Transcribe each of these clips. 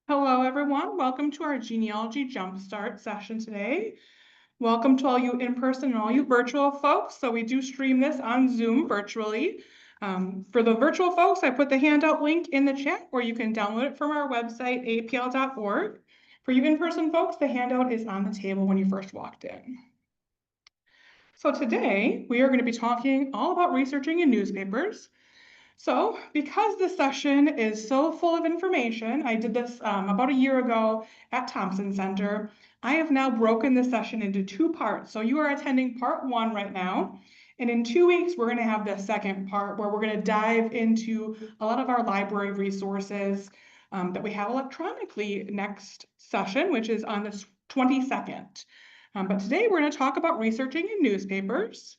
Hello, everyone. Welcome to our genealogy jumpstart session today. Welcome to all you in-person and all you virtual folks. So we do stream this on Zoom virtually. For the virtual folks, I put the handout link in the chat where you can download it from our website, apl.org. For you in-person folks, the handout is on the table when you first walked in. So today, we are going to be talking all about researching in newspapers. So because this session is so full of information, I did this about a year ago at Thompson Center. I have now broken this session into two parts. So you are attending part one right now. And in 2 weeks, we're going to have the second part where we're going to dive into a lot of our library resources that we have electronically next session, which is on the 22nd. But today we're going to talk about researching in newspapers.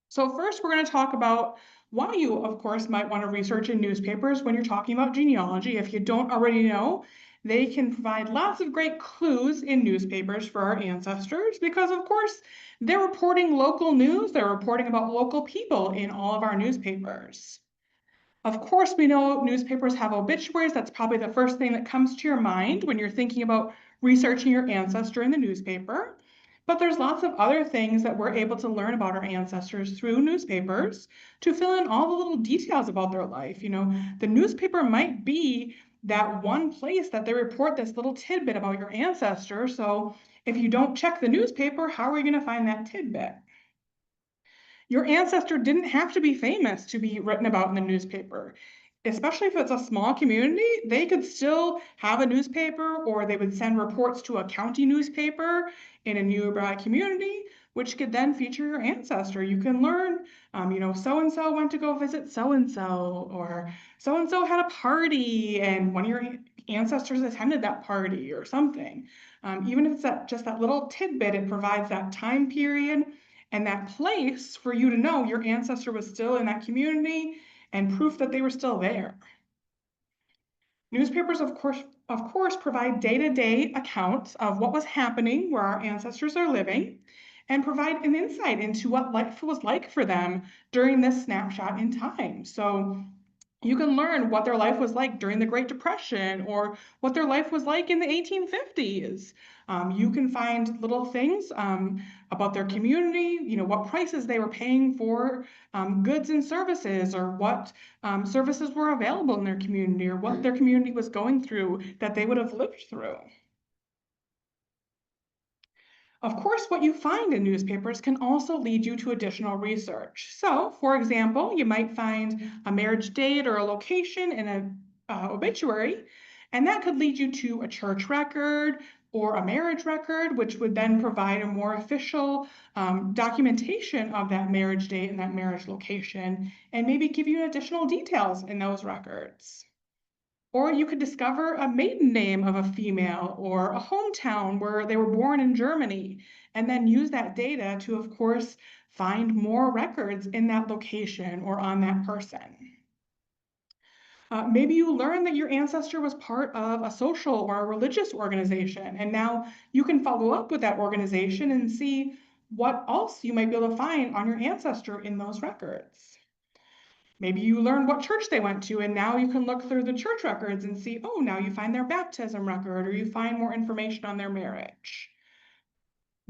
So first, we're going to talk about why you, of course, might want to research in newspapers when you're talking about genealogy. If you don't already know, they can provide lots of great clues in newspapers for our ancestors because, of course, they're reporting local news. They're reporting about local people in all of our newspapers. Of course, we know newspapers have obituaries. That's probably the first thing that comes to your mind when you're thinking about researching your ancestor in the newspaper. But there's lots of other things that we're able to learn about our ancestors through newspapers to fill in all the little details about their life. The newspaper might be that one place that they report this little tidbit about your ancestor. So if you don't check the newspaper, how are you going to find that tidbit? Your ancestor didn't have to be famous to be written about in the newspaper. Especially if it's a small community, they could still have a newspaper or they would send reports to a county newspaper in a nearby community, which could then feature your ancestor. You can learn, so-and-so went to go visit so-and-so, or so-and-so had a party and one of your ancestors attended that party or something. Even if it's just that little tidbit, it provides that time period and that place for you to know your ancestor was still in that community and proof that they were still there. Newspapers, of course, provide day-to-day accounts of what was happening where our ancestors are living and provide an insight into what life was like for them during this snapshot in time. So you can learn what their life was like during the Great Depression or what their life was like in the 1850s. You can find little things about their community, what prices they were paying for goods and services, or what services were available in their community, or what their community was going through that they would have lived through. Of course, what you find in newspapers can also lead you to additional research. So, for example, you might find a marriage date or a location in an obituary, and that could lead you to a church record or a marriage record, which would then provide a more official documentation of that marriage date and that marriage location, and maybe give you additional details in those records. Or you could discover a maiden name of a female or a hometown where they were born in Germany, and then use that data to, of course, find more records in that location or on that person. Maybe you learn that your ancestor was part of a social or a religious organization, and now you can follow up with that organization and see what else you might be able to find on your ancestor in those records. Maybe you learn what church they went to, and now you can look through the church records and see, oh, now you find their baptism record, or you find more information on their marriage.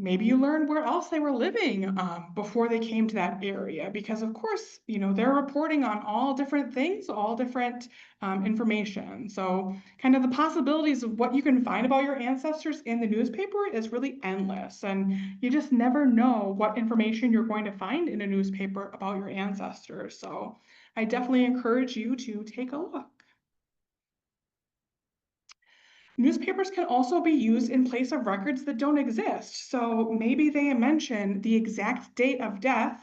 Maybe you learn where else they were living before they came to that area, because of course, they're reporting on all different things, all different information. So kind of the possibilities of what you can find about your ancestors in the newspaper is really endless. And you just never know what information you're going to find in a newspaper about your ancestors. So I definitely encourage you to take a look. Newspapers can also be used in place of records that don't exist. So maybe they mention the exact date of death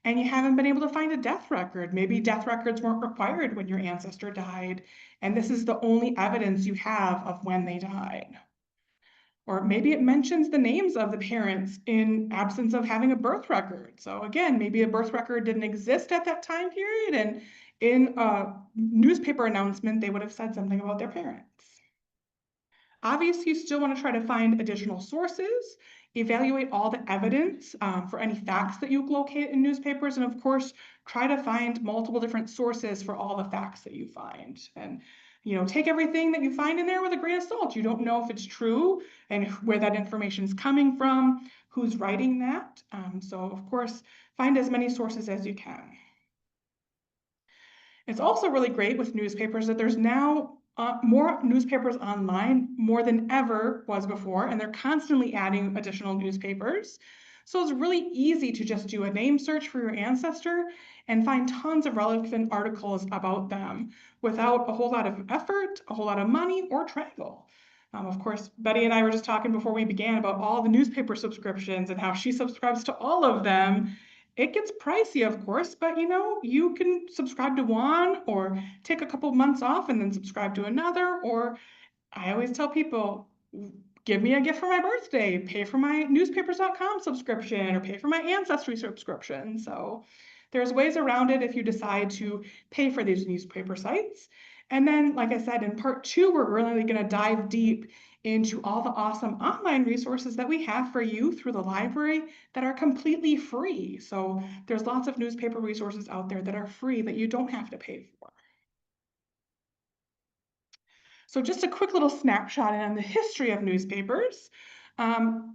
and you haven't been able to find a death record. Maybe death records weren't required when your ancestor died, and this is the only evidence you have of when they died. Or maybe it mentions the names of the parents in absence of having a birth record. So again, maybe a birth record didn't exist at that time period, and in a newspaper announcement, they would have said something about their parents. Obviously, you still want to try to find additional sources, evaluate all the evidence for any facts that you locate in newspapers, and of course, try to find multiple different sources for all the facts that you find. And take everything that you find in there with a grain of salt. You don't know if it's true and where that information is coming from, who's writing that. So of course, find as many sources as you can. It's also really great with newspapers that there's now more newspapers online more than ever was before, and they're constantly adding additional newspapers. So it's really easy to just do a name search for your ancestor and find tons of relevant articles about them without a whole lot of effort, a whole lot of money, or travel. Of course, Betty and I were just talking before we began about all the newspaper subscriptions and how she subscribes to all of them. It gets pricey, of course, but you can subscribe to one or take a couple months off and then subscribe to another. Or I always tell people, give me a gift for my birthday, pay for my newspapers.com subscription or pay for my Ancestry subscription. So there's ways around it if you decide to pay for these newspaper sites. And then, like I said, in part 2, we're really going to dive deep into all the awesome online resources that we have for you through the library that are completely free. So there's lots of newspaper resources out there that are free that you don't have to pay for. So just a quick little snapshot on the history of newspapers.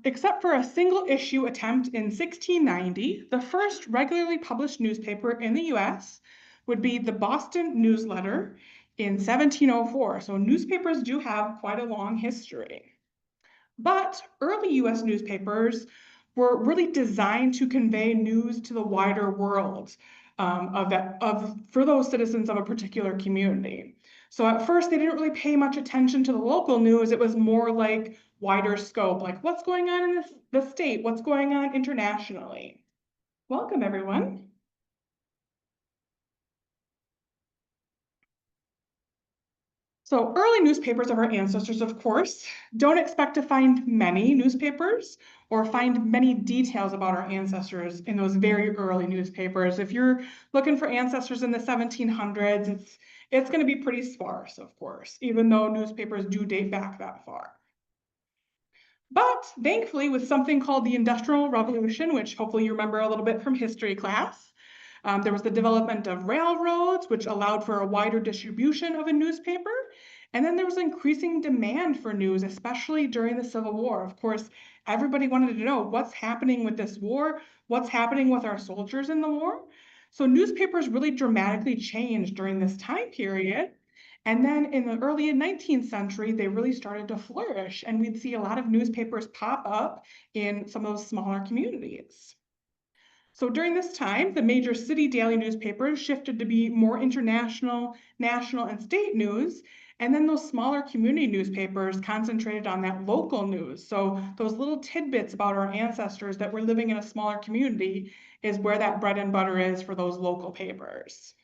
Except for a single issue attempt in 1690, the first regularly published newspaper in the US would be the Boston Newsletter in 1704. So newspapers do have quite a long history. But early US newspapers were really designed to convey news to the wider world for those citizens of a particular community. So at first, they didn't really pay much attention to the local news. It was more like wider scope, like what's going on in the state, what's going on internationally. Welcome, everyone. So early newspapers of our ancestors, of course, don't expect to find many newspapers or find many details about our ancestors in those very early newspapers. If you're looking for ancestors in the 1700s, it's going to be pretty sparse, of course, even though newspapers do date back that far. But thankfully, with something called the Industrial Revolution, which hopefully you remember a little bit from history class, there was the development of railroads, which allowed for a wider distribution of a newspaper. And then there was increasing demand for news, especially during the Civil War. Of course, everybody wanted to know what's happening with this war, what's happening with our soldiers in the war. So newspapers really dramatically changed during this time period. And then in the early 19th century, they really started to flourish, and we'd see a lot of newspapers pop up in some of those smaller communities. So during this time, the major city daily newspapers shifted to be more international, national, and state news. And then those smaller community newspapers concentrated on that local news. So those little tidbits about our ancestors that were living in a smaller community is where that bread and butter is for those local papers.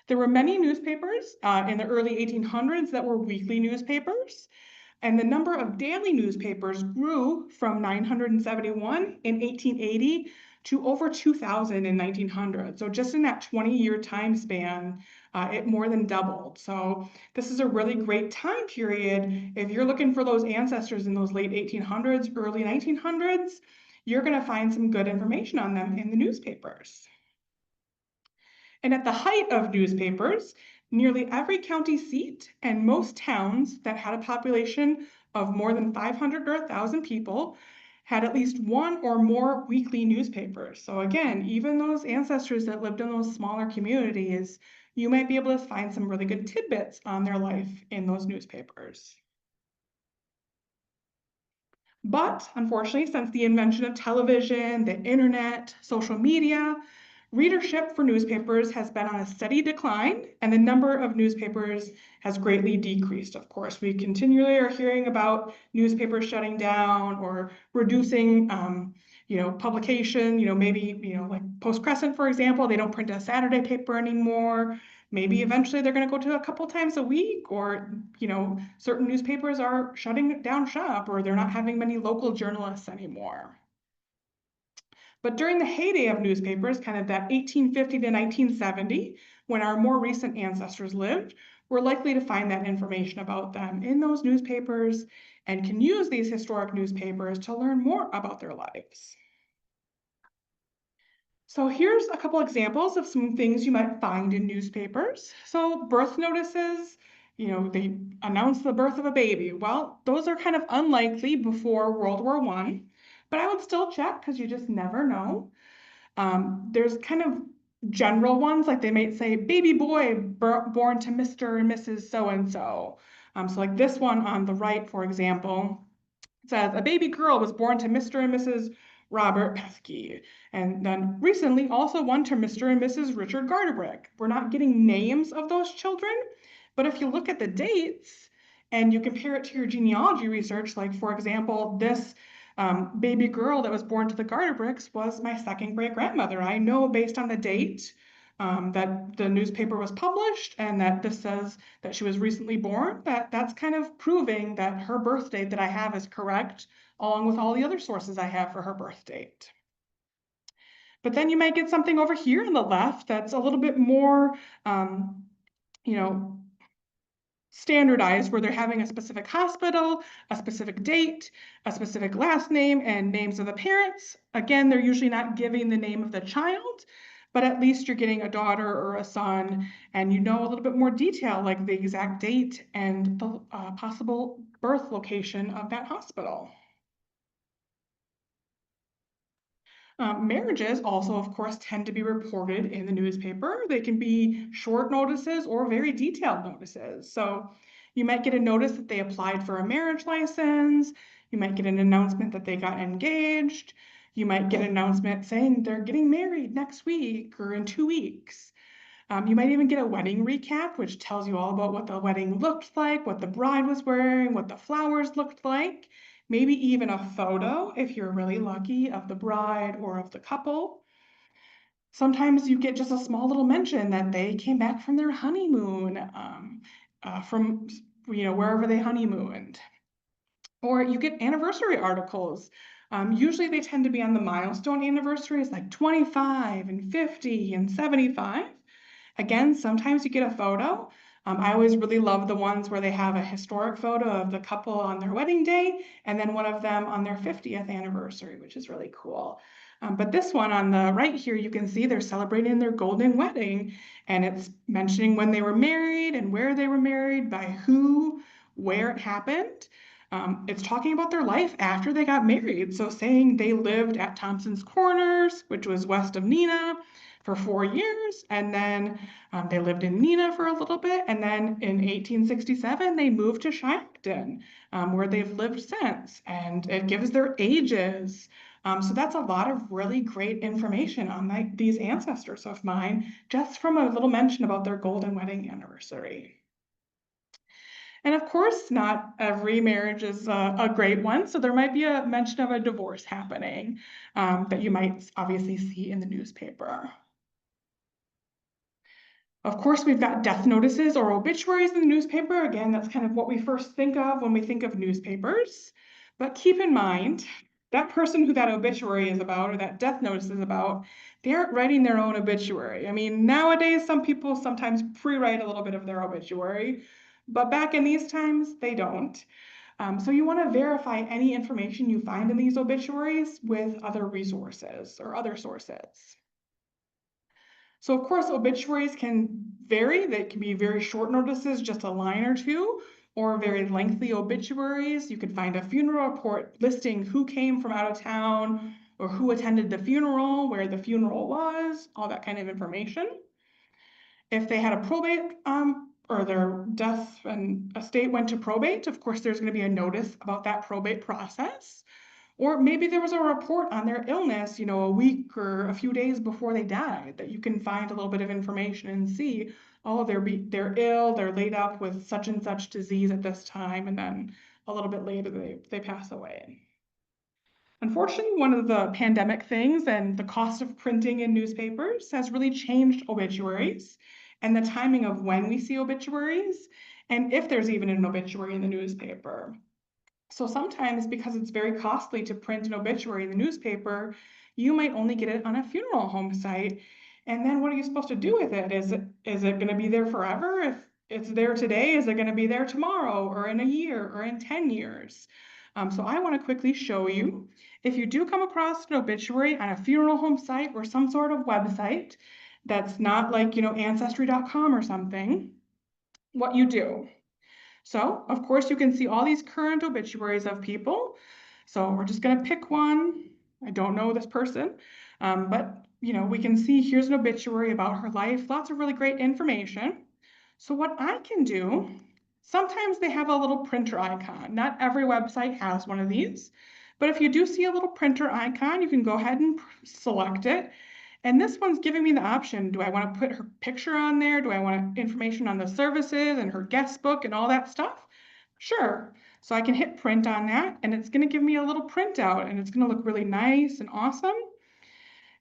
There were many newspapers in the early 1800s that were weekly newspapers. And the number of daily newspapers grew from 971 in 1880 to over 2,000 in 1900. So just in that 20-year time span, it more than doubled. So this is a really great time period. If you're looking for those ancestors in those late 1800s, early 1900s, you're going to find some good information on them in the newspapers. And at the height of newspapers, nearly every county seat and most towns that had a population of more than 500 or 1,000 people had at least one or more weekly newspapers. So again, even those ancestors that lived in those smaller communities, you might be able to find some really good tidbits on their life in those newspapers. But unfortunately, since the invention of television, the internet, social media, readership for newspapers has been on a steady decline, and the number of newspapers has greatly decreased, of course. We continually are hearing about newspapers shutting down or reducing publication, maybe, like Post Crescent, for example, they don't print a Saturday paper anymore. Maybe eventually they're going to go to a couple times a week, or, certain newspapers are shutting down shop, or they're not having many local journalists anymore. But during the heyday of newspapers, kind of that 1850 to 1970, when our more recent ancestors lived, we're likely to find that information about them in those newspapers and can use these historic newspapers to learn more about their lives. So here's a couple examples of some things you might find in newspapers. So birth notices, they announce the birth of a baby. Well, those are kind of unlikely before World War I, but I would still check because you just never know. There's kind of general ones, like they might say baby boy born to Mr. and Mrs. So-and-so. So like this one on the right, for example, says a baby girl was born to Mr. and Mrs. Robert Pesky. And then recently also one to Mr. and Mrs. Richard Gardebrick. We're not getting names of those children, but if you look at the dates and you compare it to your genealogy research, like for example, this baby girl that was born to the Garderbricks was my second great grandmother. I know based on the date that the newspaper was published and that this says that she was recently born, that's kind of proving that her birth date that I have is correct, along with all the other sources I have for her birth date. But then you might get something over here on the left that's a little bit more, you know, standardized, where they're having a specific hospital, a specific date, a specific last name, and names of the parents. Again, they're usually not giving the name of the child, but at least you're getting a daughter or a son, and you know a little bit more detail, like the exact date and the possible birth location of that hospital. Marriages also, of course, tend to be reported in the newspaper. They can be short notices or very detailed notices. So you might get a notice that they applied for a marriage license. You might get an announcement that they got engaged. You might get an announcement saying they're getting married next week or in 2 weeks. You might even get a wedding recap, which tells you all about what the wedding looked like, what the bride was wearing, what the flowers looked like, maybe even a photo, if you're really lucky, of the bride or of the couple. Sometimes you get just a small little mention that they came back from their honeymoon, from wherever they honeymooned. Or you get anniversary articles. Usually they tend to be on the milestone anniversaries, like 25 and 50 and 75. Again, sometimes you get a photo. I always really love the ones where they have a historic photo of the couple on their wedding day and then one of them on their 50th anniversary, which is really cool. But this one on the right here, you can see they're celebrating their golden wedding, and it's mentioning when they were married and where they were married, by who, where it happened. It's talking about their life after they got married. So saying they lived at Thompson's Corners, which was west of Neenah, for 4 years, and then they lived in Neenah for a little bit, and then in 1867 they moved to Shyackton, where they've lived since, and it gives their ages. So that's a lot of really great information on these ancestors of mine, just from a little mention about their golden wedding anniversary. And of course, not every marriage is a great one. So there might be a mention of a divorce happening that you might obviously see in the newspaper. Of course, we've got death notices or obituaries in the newspaper. Again, that's kind of what we first think of when we think of newspapers. But keep in mind, that person who that obituary is about or that death notice is about, they aren't writing their own obituary. I mean, nowadays, some people sometimes pre-write a little bit of their obituary, but back in these times, they don't. So you want to verify any information you find in these obituaries with other resources or other sources. So of course, obituaries can vary. They can be very short notices, just a line or two, or very lengthy obituaries. You could find a funeral report listing who came from out of town or who attended the funeral, where the funeral was, all that kind of information. If they had a probate or their death and estate went to probate, of course, there's going to be a notice about that probate process. Or maybe there was a report on their illness, a week or a few days before they died, that you can find a little bit of information and see, oh, they're ill, they're laid up with such and such disease at this time, and then a little bit later they pass away. Unfortunately, one of the pandemic things and the cost of printing in newspapers has really changed obituaries and the timing of when we see obituaries, and if there's even an obituary in the newspaper. So sometimes, because it's very costly to print an obituary in the newspaper, you might only get it on a funeral home site. And then what are you supposed to do with it? Is it going to be there forever? If it's there today, is it going to be there tomorrow or in a year or in 10 years? So I want to quickly show you, if you do come across an obituary on a funeral home site or some sort of website that's not like, ancestry.com or something, what you do. So, of course, you can see all these current obituaries of people. So we're just going to pick one. I don't know this person, but we can see here's an obituary about her life, lots of really great information. So what I can do, sometimes they have a little printer icon. Not every website has one of these, but if you do see a little printer icon, you can go ahead and select it. And this one's giving me the option. Do I want to put her picture on there? Do I want information on the services and her guest book and all that stuff? Sure. So I can hit print on that and it's going to give me a little printout and it's going to look really nice and awesome.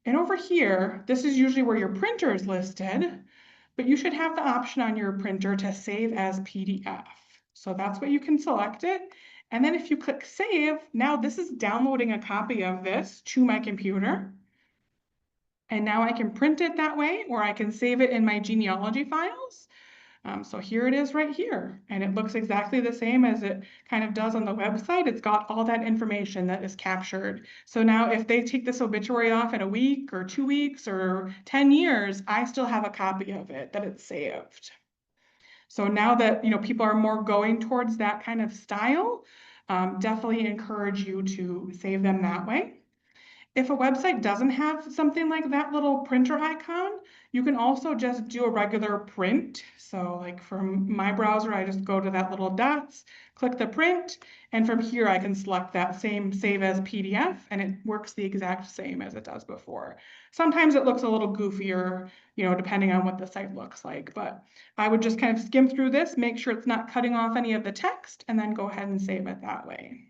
And over here, this is usually where your printer is listed, but you should have the option on your printer to save as PDF. So that's what you can select it. And then if you click save, now this is downloading a copy of this to my computer. And now I can print it that way, or I can save it in my genealogy files. So here it is right here, and it looks exactly the same as it kind of does on the website. It's got all that information that is captured. So now if they take this obituary off in a week or 2 weeks or 10 years, I still have a copy of it that it's saved. So now that people are more going towards that kind of style, definitely encourage you to save them that way. If a website doesn't have something like that little printer icon, you can also just do a regular print. So like from my browser, I just go to that little dots, click the print, and from here I can select that same save as PDF and it works the exact same as it does before. Sometimes it looks a little goofier, depending on what the site looks like, but I would just kind of skim through this, make sure it's not cutting off any of the text, and then go ahead and save it that way.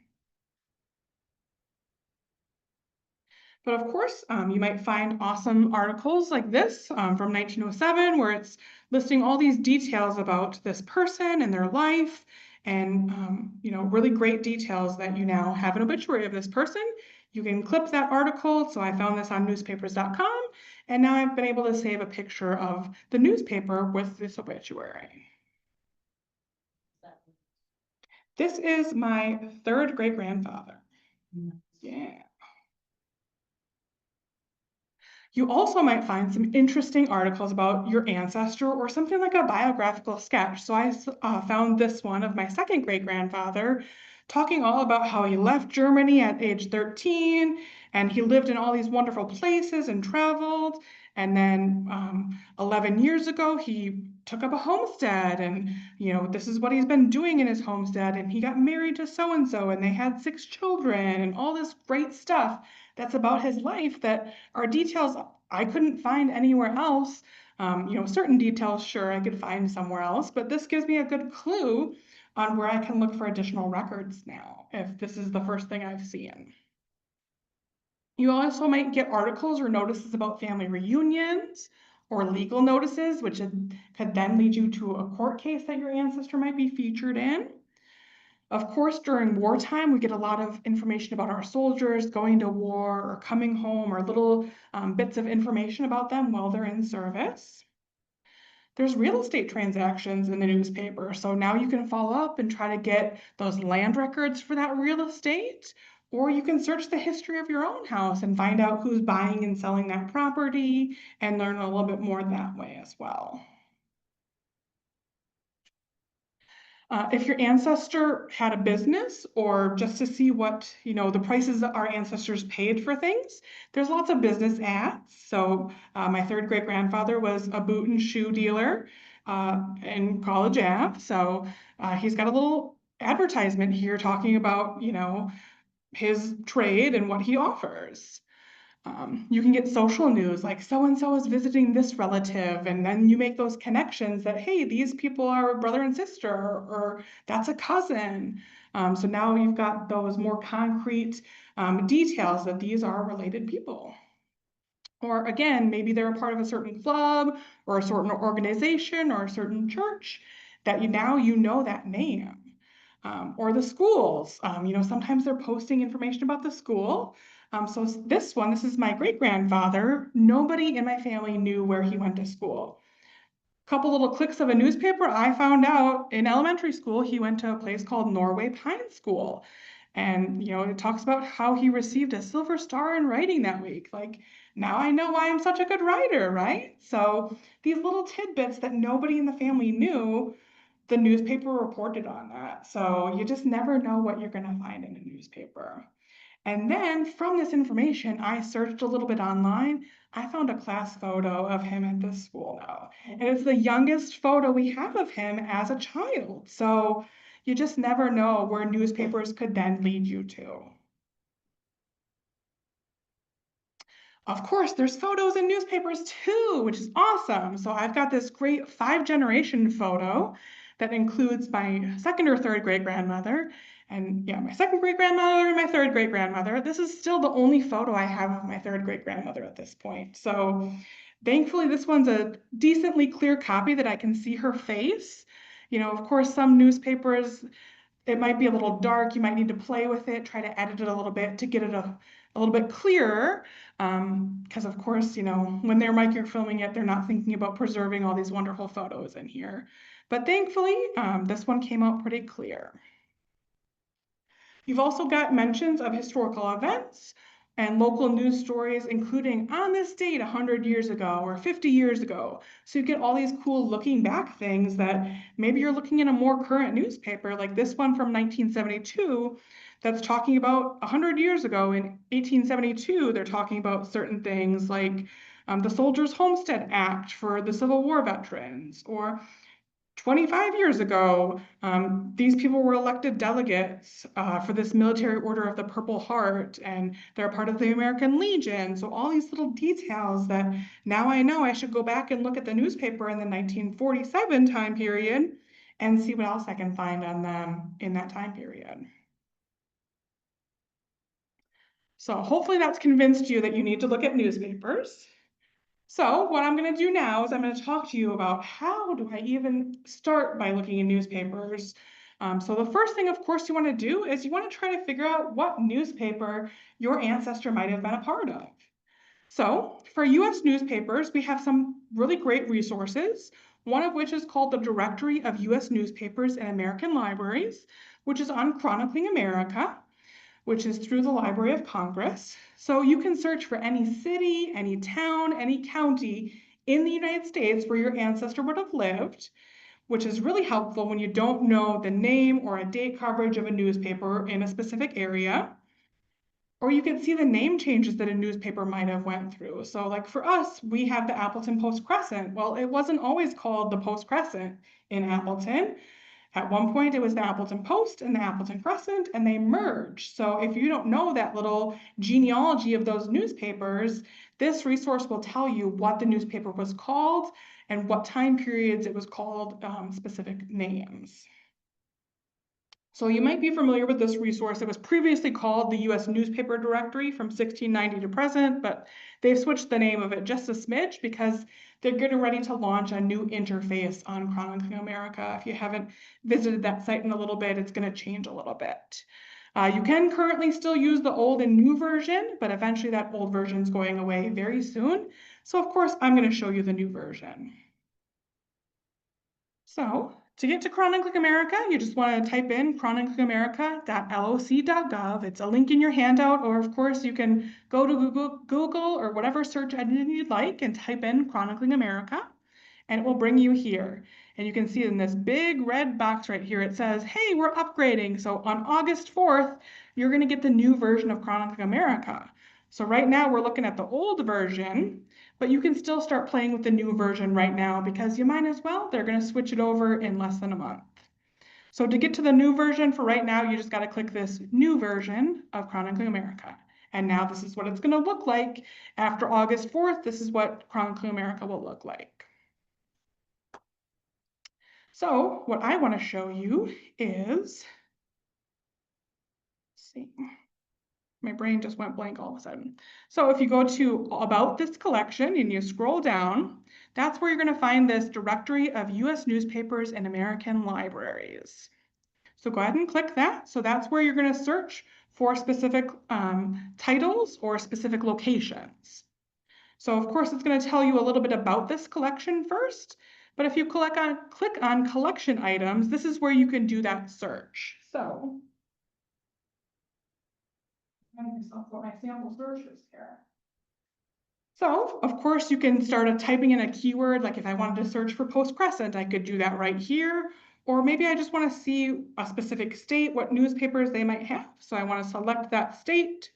But of course, you might find awesome articles like this from 1907, where it's listing all these details about this person and their life, and really great details that you now have an obituary of this person. You can clip that article. So I found this on newspapers.com, and now I've been able to save a picture of the newspaper with this obituary. This is my third great-grandfather. Yeah. You also might find some interesting articles about your ancestor or something like a biographical sketch. So I found this one of my second great-grandfather talking all about how he left Germany at age 13 and he lived in all these wonderful places and traveled. And then 11 years ago, he took up a homestead and, this is what he's been doing in his homestead. And he got married to so-and-so and they had 6 children and all this great stuff that's about his life that are details I couldn't find anywhere else. Certain details, sure, I could find somewhere else, but this gives me a good clue on where I can look for additional records now, if this is the first thing I've seen. You also might get articles or notices about family reunions or legal notices, which could then lead you to a court case that your ancestor might be featured in. Of course, during wartime, we get a lot of information about our soldiers going to war or coming home, or little bits of information about them while they're in service. There's real estate transactions in the newspaper, so now you can follow up and try to get those land records for that real estate, or you can search the history of your own house and find out who's buying and selling that property and learn a little bit more that way as well. If your ancestor had a business, or just to see what, the prices that our ancestors paid for things, there's lots of business ads. So my third great-grandfather was a boot and shoe dealer in College Ave. So he's got a little advertisement here talking about, his trade and what he offers. You can get social news like so-and-so is visiting this relative, and then you make those connections that, hey, these people are brother and sister, or that's a cousin. So now you've got those more concrete details that these are related people. Or again, maybe they're a part of a certain club or a certain organization or a certain church that now you know that name. Or the schools, sometimes they're posting information about the school. So this is my great-grandfather. Nobody in my family knew where he went to school. Couple little clicks of a newspaper, I found out in elementary school, he went to a place called Norway Pine School. And, it talks about how he received a silver star in writing that week. Like, now I know why I'm such a good writer, right? So these little tidbits that nobody in the family knew, the newspaper reported on that. So you just never know what you're going to find in a newspaper. And then from this information, I searched a little bit online. I found a class photo of him at this school now. And it's the youngest photo we have of him as a child. So you just never know where newspapers could then lead you to. Of course, there's photos in newspapers too, which is awesome. So I've got this great 5-generation photo that includes my second or third great grandmother, and yeah, my second great grandmother and my third great grandmother. This is still the only photo I have of my third great grandmother at this point. So thankfully, this one's a decently clear copy that I can see her face. Of course, some newspapers, it might be a little dark. You might need to play with it, try to edit it a little bit to get it a little bit clearer. Because of course, when they're microfilming it, they're not thinking about preserving all these wonderful photos in here. But thankfully, this one came out pretty clear. You've also got mentions of historical events and local news stories, including on this date 100 years ago or 50 years ago. So you get all these cool looking back things that maybe you're looking in a more current newspaper, like this one from 1972, that's talking about 100 years ago. In 1872, they're talking about certain things like the Soldiers' Homestead Act for the Civil War veterans, or 25 years ago, these people were elected delegates for this military order of the Purple Heart, and they're part of the American Legion. So all these little details that now I know I should go back and look at the newspaper in the 1947 time period and see what else I can find on them in that time period. So hopefully that's convinced you that you need to look at newspapers. So what I'm going to do now is I'm going to talk to you about how do I even start by looking in newspapers. So the first thing, of course, you want to do is you want to try to figure out what newspaper your ancestor might have been a part of. So for US newspapers, we have some really great resources, one of which is called the Directory of US Newspapers and American Libraries, which is on Chronicling America, which is through the Library of Congress. So you can search for any city, any town, any county in the United States where your ancestor would have lived, which is really helpful when you don't know the name or a date coverage of a newspaper in a specific area. Or you can see the name changes that a newspaper might have went through. So like for us, we have the Appleton Post-Crescent. Well, it wasn't always called the Post-Crescent in Appleton. At one point, it was the Appleton Post and the Appleton Crescent, and they merged. So if you don't know that little genealogy of those newspapers, this resource will tell you what the newspaper was called and what time periods it was called, specific names. So you might be familiar with this resource. It was previously called the US Newspaper Directory from 1690 to present, but they've switched the name of it just a smidge because they're getting ready to launch a new interface on Chronicling America. If you haven't visited that site in a little bit, it's going to change a little bit. You can currently still use the old and new version, but eventually that old version is going away very soon. So of course, I'm going to show you the new version. So to get to Chronicling America, you just want to type in chroniclingamerica.loc.gov. It's a link in your handout, or of course you can go to Google or whatever search engine you'd like and type in Chronicling America, and it will bring you here. And you can see in this big red box right here, it says, hey, we're upgrading. So on August 4th, you're going to get the new version of Chronicling America. So right now we're looking at the old version, but you can still start playing with the new version right now because you might as well. They're going to switch it over in less than a month. So to get to the new version for right now, you just got to click this new version of Chronicling America. And now this is what it's going to look like. After August 4th, this is what Chronicling America will look like. So what I want to show you is, let's see. My brain just went blank all of a sudden. So if you go to About This Collection and you scroll down, that's where you're going to find this Directory of US Newspapers and American Libraries. So go ahead and click that. So that's where you're going to search for specific titles or specific locations. So of course, it's going to tell you a little bit about this collection first, but if you click on collection items, this is where you can do that search. So And myself what my sample search is here. So, of course, you can start typing in a keyword, like if I wanted to search for post-crescent, I could do that right here. Or maybe I just want to see a specific state, what newspapers they might have. So I want to select that state.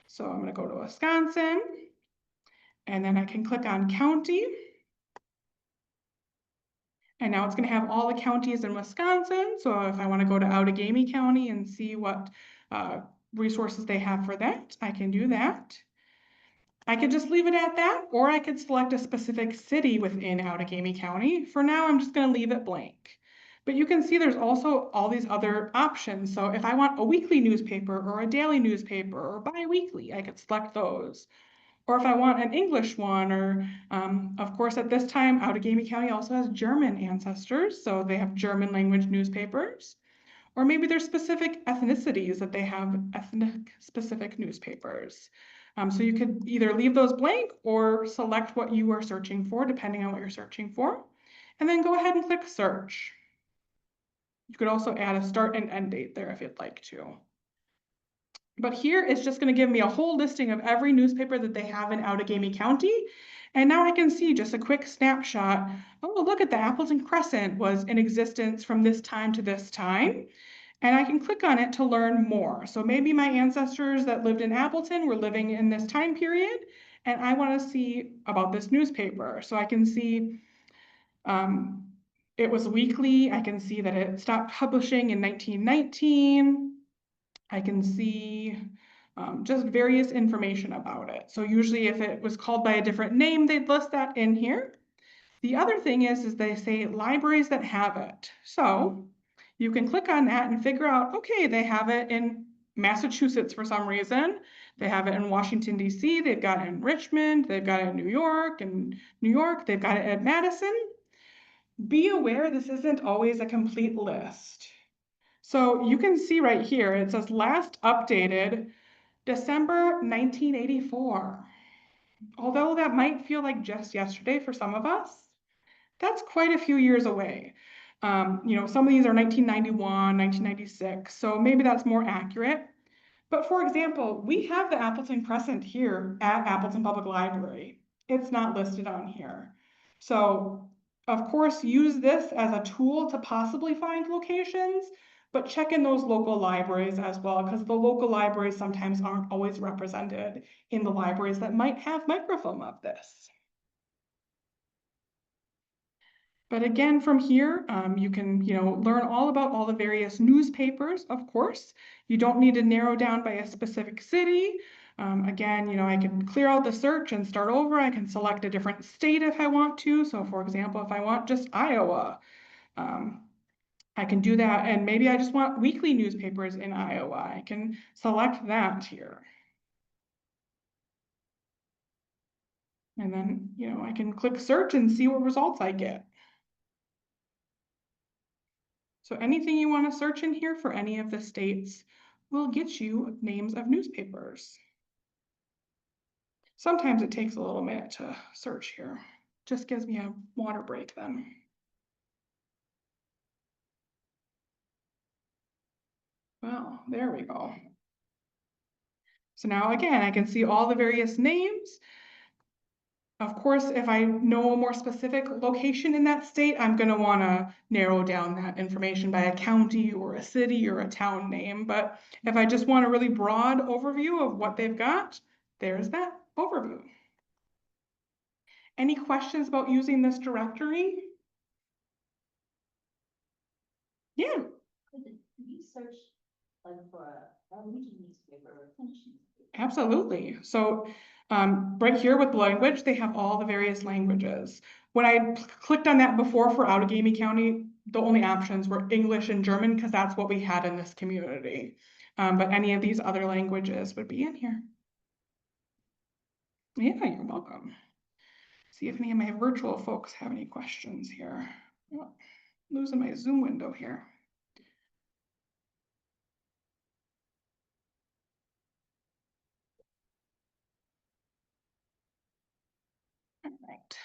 So I'm going to go to Wisconsin, and then I can click on county. And now it's going to have all the counties in Wisconsin. So if I want to go to Outagamie County and see what resources they have for that, I can do that. I could just leave it at that, or I could select a specific city within Outagamie County. For now, I'm just going to leave it blank. But you can see there's also all these other options. So if I want a weekly newspaper or a daily newspaper or bi-weekly, I could select those. Or if I want an English one, or of course, at this time, Outagamie County also has German ancestors, so they have German language newspapers. Or maybe there's specific ethnicities that they have ethnic specific newspapers. So you could either leave those blank or select what you are searching for, depending on what you're searching for, and then go ahead and click search. You could also add a start and end date there if you'd like to. But here it's just going to give me a whole listing of every newspaper that they have in Outagamie County. And now I can see just a quick snapshot. Oh, look at the Appleton Crescent was in existence from this time to this time. And I can click on it to learn more. So maybe my ancestors that lived in Appleton were living in this time period, and I want to see about this newspaper. So I can see it was weekly. I can see that it stopped publishing in 1919. I can see just various information about it. So usually if it was called by a different name, they'd list that in here. The other thing is they say libraries that have it. So you can click on that and figure out, okay, they have it in Massachusetts for some reason. They have it in Washington, D.C. They've got it in Richmond. They've got it in New York. They've got it at Madison. Be aware this isn't always a complete list. So you can see right here, it says last updated December 1984. Although that might feel like just yesterday for some of us, that's quite a few years away. Some of these are 1991, 1996, so maybe that's more accurate. But for example, we have the Appleton Crescent here at Appleton Public Library. It's not listed on here. So of course, use this as a tool to possibly find locations, but check in those local libraries as well, because the local libraries sometimes aren't always represented in the libraries that might have microfilm of this. But again, from here, you can learn all about all the various newspapers, of course. You don't need to narrow down by a specific city. Again, I can clear out the search and start over. I can select a different state if I want to. So for example, if I want just Iowa, I can do that. And maybe I just want weekly newspapers in Iowa. I can select that here. And then, I can click search and see what results I get. So anything you want to search in here for any of the states will get you names of newspapers. Sometimes it takes a little minute to search here. Just gives me a water break then. Well, there we go. So now again, I can see all the various names. Of course, if I know a more specific location in that state, I'm going to want to narrow down that information by a county or a city or a town name. But if I just want a really broad overview of what they've got, there's that overview. Any questions about using this directory? Yeah. Could you search for a Norwegian newspaper or a Finnish newspaper? Absolutely. So right here with language, they have all the various languages. When I clicked on that before for Outagamie County, the only options were English and German because that's what we had in this community. But any of these other languages would be in here. Yeah, you're welcome. See if any of my virtual folks have any questions here. Oh, losing my Zoom window here. All right.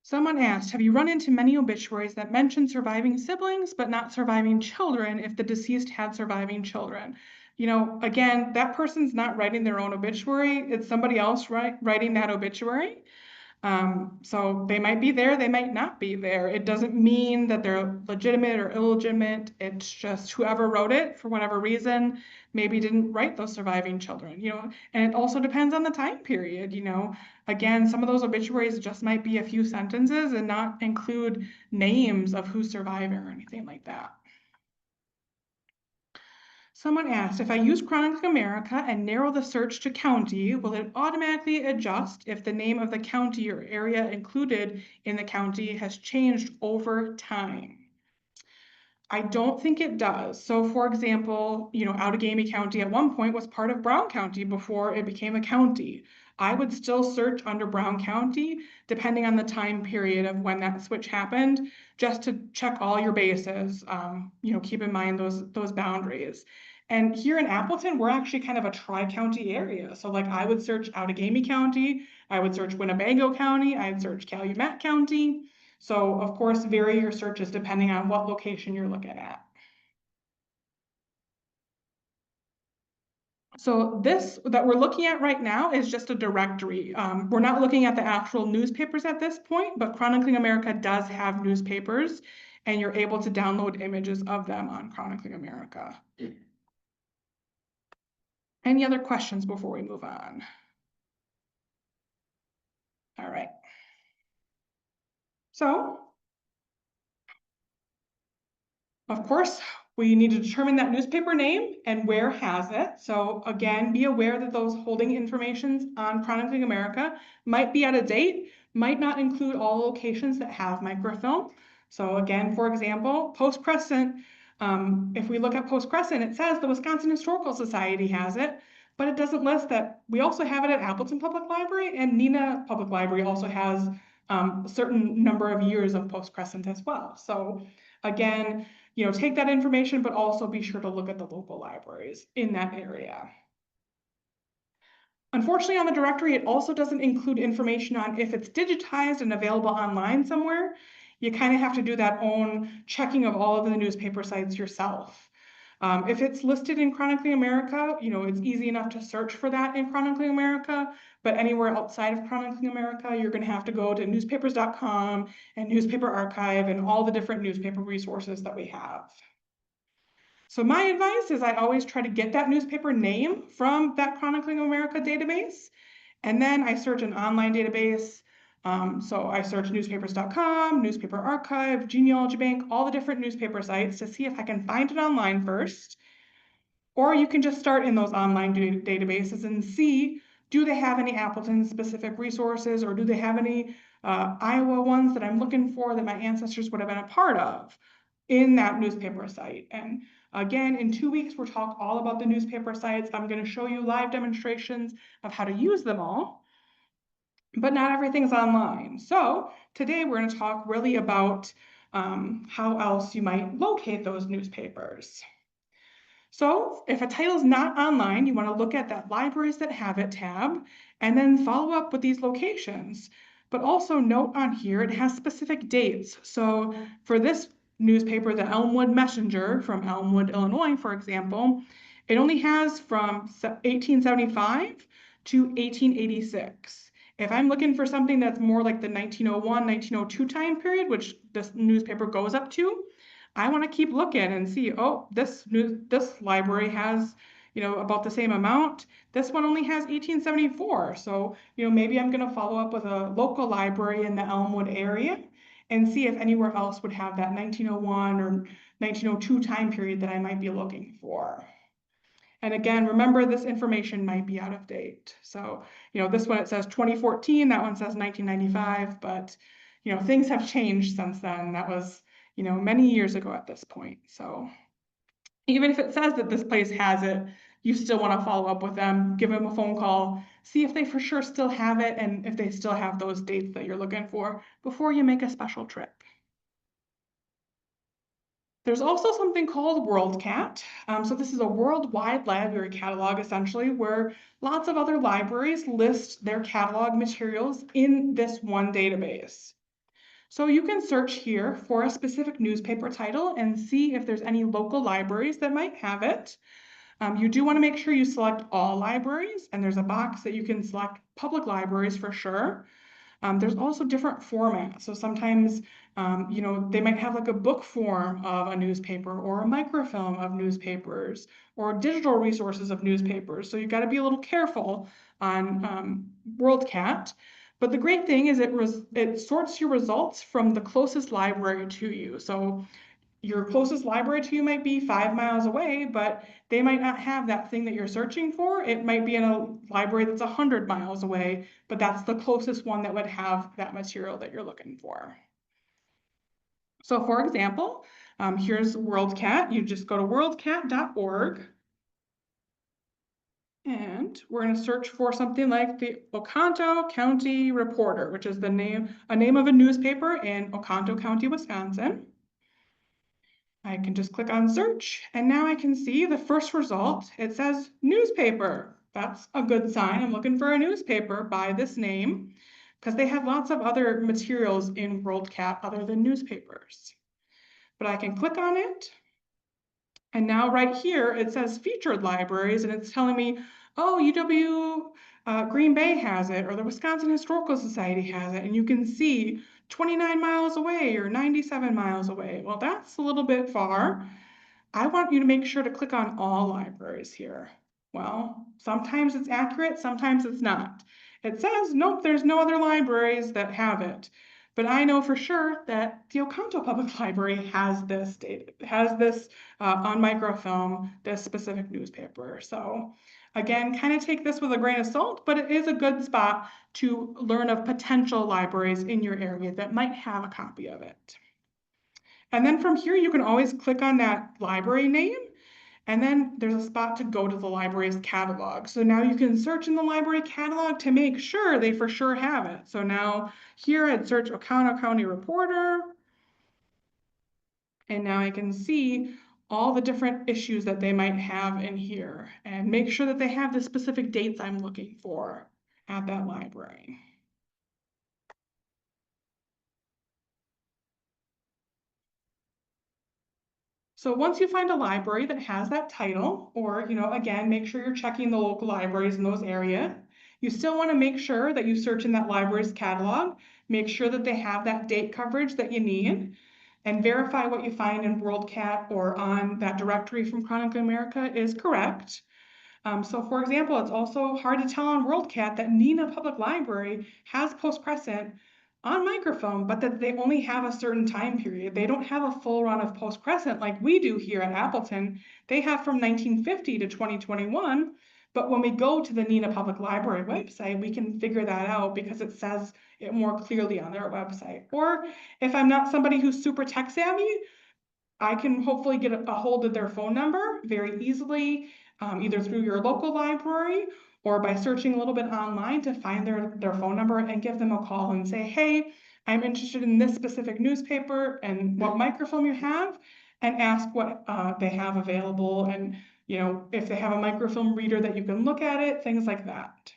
Someone asked, have you run into many obituaries that mention surviving siblings but not surviving children if the deceased had surviving children? you know, again, that person's not writing their own obituary. It's somebody else writing that obituary. So they might be there, they might not be there. It doesn't mean that they're legitimate or illegitimate. It's just whoever wrote it for whatever reason, maybe didn't write those surviving children, you know, and it also depends on the time period, you know. Again, some of those obituaries just might be a few sentences and not include names of who's surviving or anything like that. Someone asked, if I use Chronicling America and narrow the search to county, will it automatically adjust if the name of the county or area included in the county has changed over time? I don't think it does. So for example, you know, Outagamie County at one point was part of Brown County before it became a county. I would still search under Brown County, depending on the time period of when that switch happened, just to check all your bases. You know, keep in mind those boundaries. And here in Appleton, we're actually kind of a tri-county area. So like I would search Outagamie County, I would search Winnebago County, I'd search Calumet County. So of course, vary your searches depending on what location you're looking at. So this that we're looking at right now is just a directory. We're not looking at the actual newspapers at this point, but Chronicling America does have newspapers, and you're able to download images of them on Chronicling America. Any other questions before we move on? All right. So, of course, we need to determine that newspaper name and where has it. So again, be aware that those holding informations on Chronicling America might be out of date, might not include all locations that have microfilm. So again, for example, Post Crescent, if we look at Post Crescent, it says the Wisconsin Historical Society has it, but it doesn't list that we also have it at Appleton Public Library, and Neenah Public Library also has a certain number of years of Post Crescent as well. So again, you know, take that information, but also be sure to look at the local libraries in that area. Unfortunately, on the directory, it also doesn't include information on if it's digitized and available online somewhere. You kind of have to do that own checking of all of the newspaper sites yourself. If it's listed in Chronicling America, you know, it's easy enough to search for that in Chronicling America, but anywhere outside of Chronicling America, you're going to have to go to newspapers.com and Newspaper Archive and all the different newspaper resources that we have. So my advice is I always try to get that newspaper name from that Chronicling America database, and then I search an online database. So I search newspapers.com, Newspaper Archive, Genealogy Bank, all the different newspaper sites to see if I can find it online first. Or you can just start in those online databases and see, do they have any Appleton specific resources, or do they have any Iowa ones that I'm looking for that my ancestors would have been a part of in that newspaper site. And again, in 2 weeks, we'll talk all about the newspaper sites. I'm going to show you live demonstrations of how to use them all, but not everything's online. So today we're going to talk really about how else you might locate those newspapers. So if a title is not online, you want to look at that Libraries That Have It tab and then follow up with these locations. But also note on here, it has specific dates. So for this newspaper, the Elmwood Messenger from Elmwood, Illinois, for example, it only has from 1875 to 1886. If I'm looking for something that's more like the 1901, 1902 time period, which this newspaper goes up to, I want to keep looking and see, oh, this library has, you know, about the same amount. This one only has 1874. So, you know, maybe I'm going to follow up with a local library in the Elmwood area and see if anywhere else would have that 1901 or 1902 time period that I might be looking for. And again, remember this information might be out of date. So, you know, this one it says 2014, that one says 1995, but, you know, things have changed since then. That was, you know, many years ago at this point. So even if it says that this place has it, you still want to follow up with them, give them a phone call, see if they for sure still have it and if they still have those dates that you're looking for before you make a special trip. There's also something called WorldCat. So this is a worldwide library catalog, essentially, where lots of other libraries list their catalog materials in this one database. So you can search here for a specific newspaper title and see if there's any local libraries that might have it. You do want to make sure you select all libraries, and there's a box that you can select public libraries for sure. There's also different formats. So sometimes, they might have like a book form of a newspaper or a microfilm of newspapers or digital resources of newspapers. So you've got to be a little careful on WorldCat. But the great thing is it sorts your results from the closest library to you. So your closest library to you might be 5 miles away, but they might not have that thing that you're searching for. It might be in a library that's 100 miles away, but that's the closest one that would have that material that you're looking for. So for example, here's WorldCat. You just go to worldcat.org. And we're going to search for something like the Oconto County Reporter, which is a name of a newspaper in Oconto County, Wisconsin. I can just click on search, and now I can see the first result. It says newspaper. That's a good sign. I'm looking for a newspaper by this name because they have lots of other materials in WorldCat other than newspapers. But I can click on it, and now right here it says featured libraries, and it's telling me, oh, UW Green Bay has it, or the Wisconsin Historical Society has it, and you can see 29 miles away or 97 miles away. Well, that's a little bit far. I want you to make sure to click on all libraries here. Well, sometimes it's accurate, sometimes it's not. It says, nope, there's no other libraries that have it. But I know for sure that the Oconto Public Library has this data, has this on microfilm, this specific newspaper. So again, kind of take this with a grain of salt, but it is a good spot to learn of potential libraries in your area that might have a copy of it. And then from here, you can always click on that library name, and then there's a spot to go to the library's catalog. So now you can search in the library catalog to make sure they for sure have it. So now here I'd search Oconto County Reporter, and now I can see all the different issues that they might have in here and make sure that they have the specific dates I'm looking for at that library. So once you find a library that has that title, or, again, make sure you're checking the local libraries in those areas, you still want to make sure that you search in that library's catalog, make sure that they have that date coverage that you need, and verify what you find in WorldCat or on that directory from Chronicle America is correct. So for example, it's also hard to tell on WorldCat that Neenah Public Library has post-present on microfilm, but that they only have a certain time period. They don't have a full run of post-present like we do here at Appleton. They have from 1950 to 2021, but when we go to the Neenah Public Library website, we can figure that out because it says it more clearly on their website. Or if I'm not somebody who's super tech savvy, I can hopefully get a hold of their phone number very easily, either through your local library or by searching a little bit online to find their phone number and give them a call and say, hey, I'm interested in this specific newspaper and what microfilm you have, and ask what they have available, and if they have a microfilm reader that you can look at it, things like that.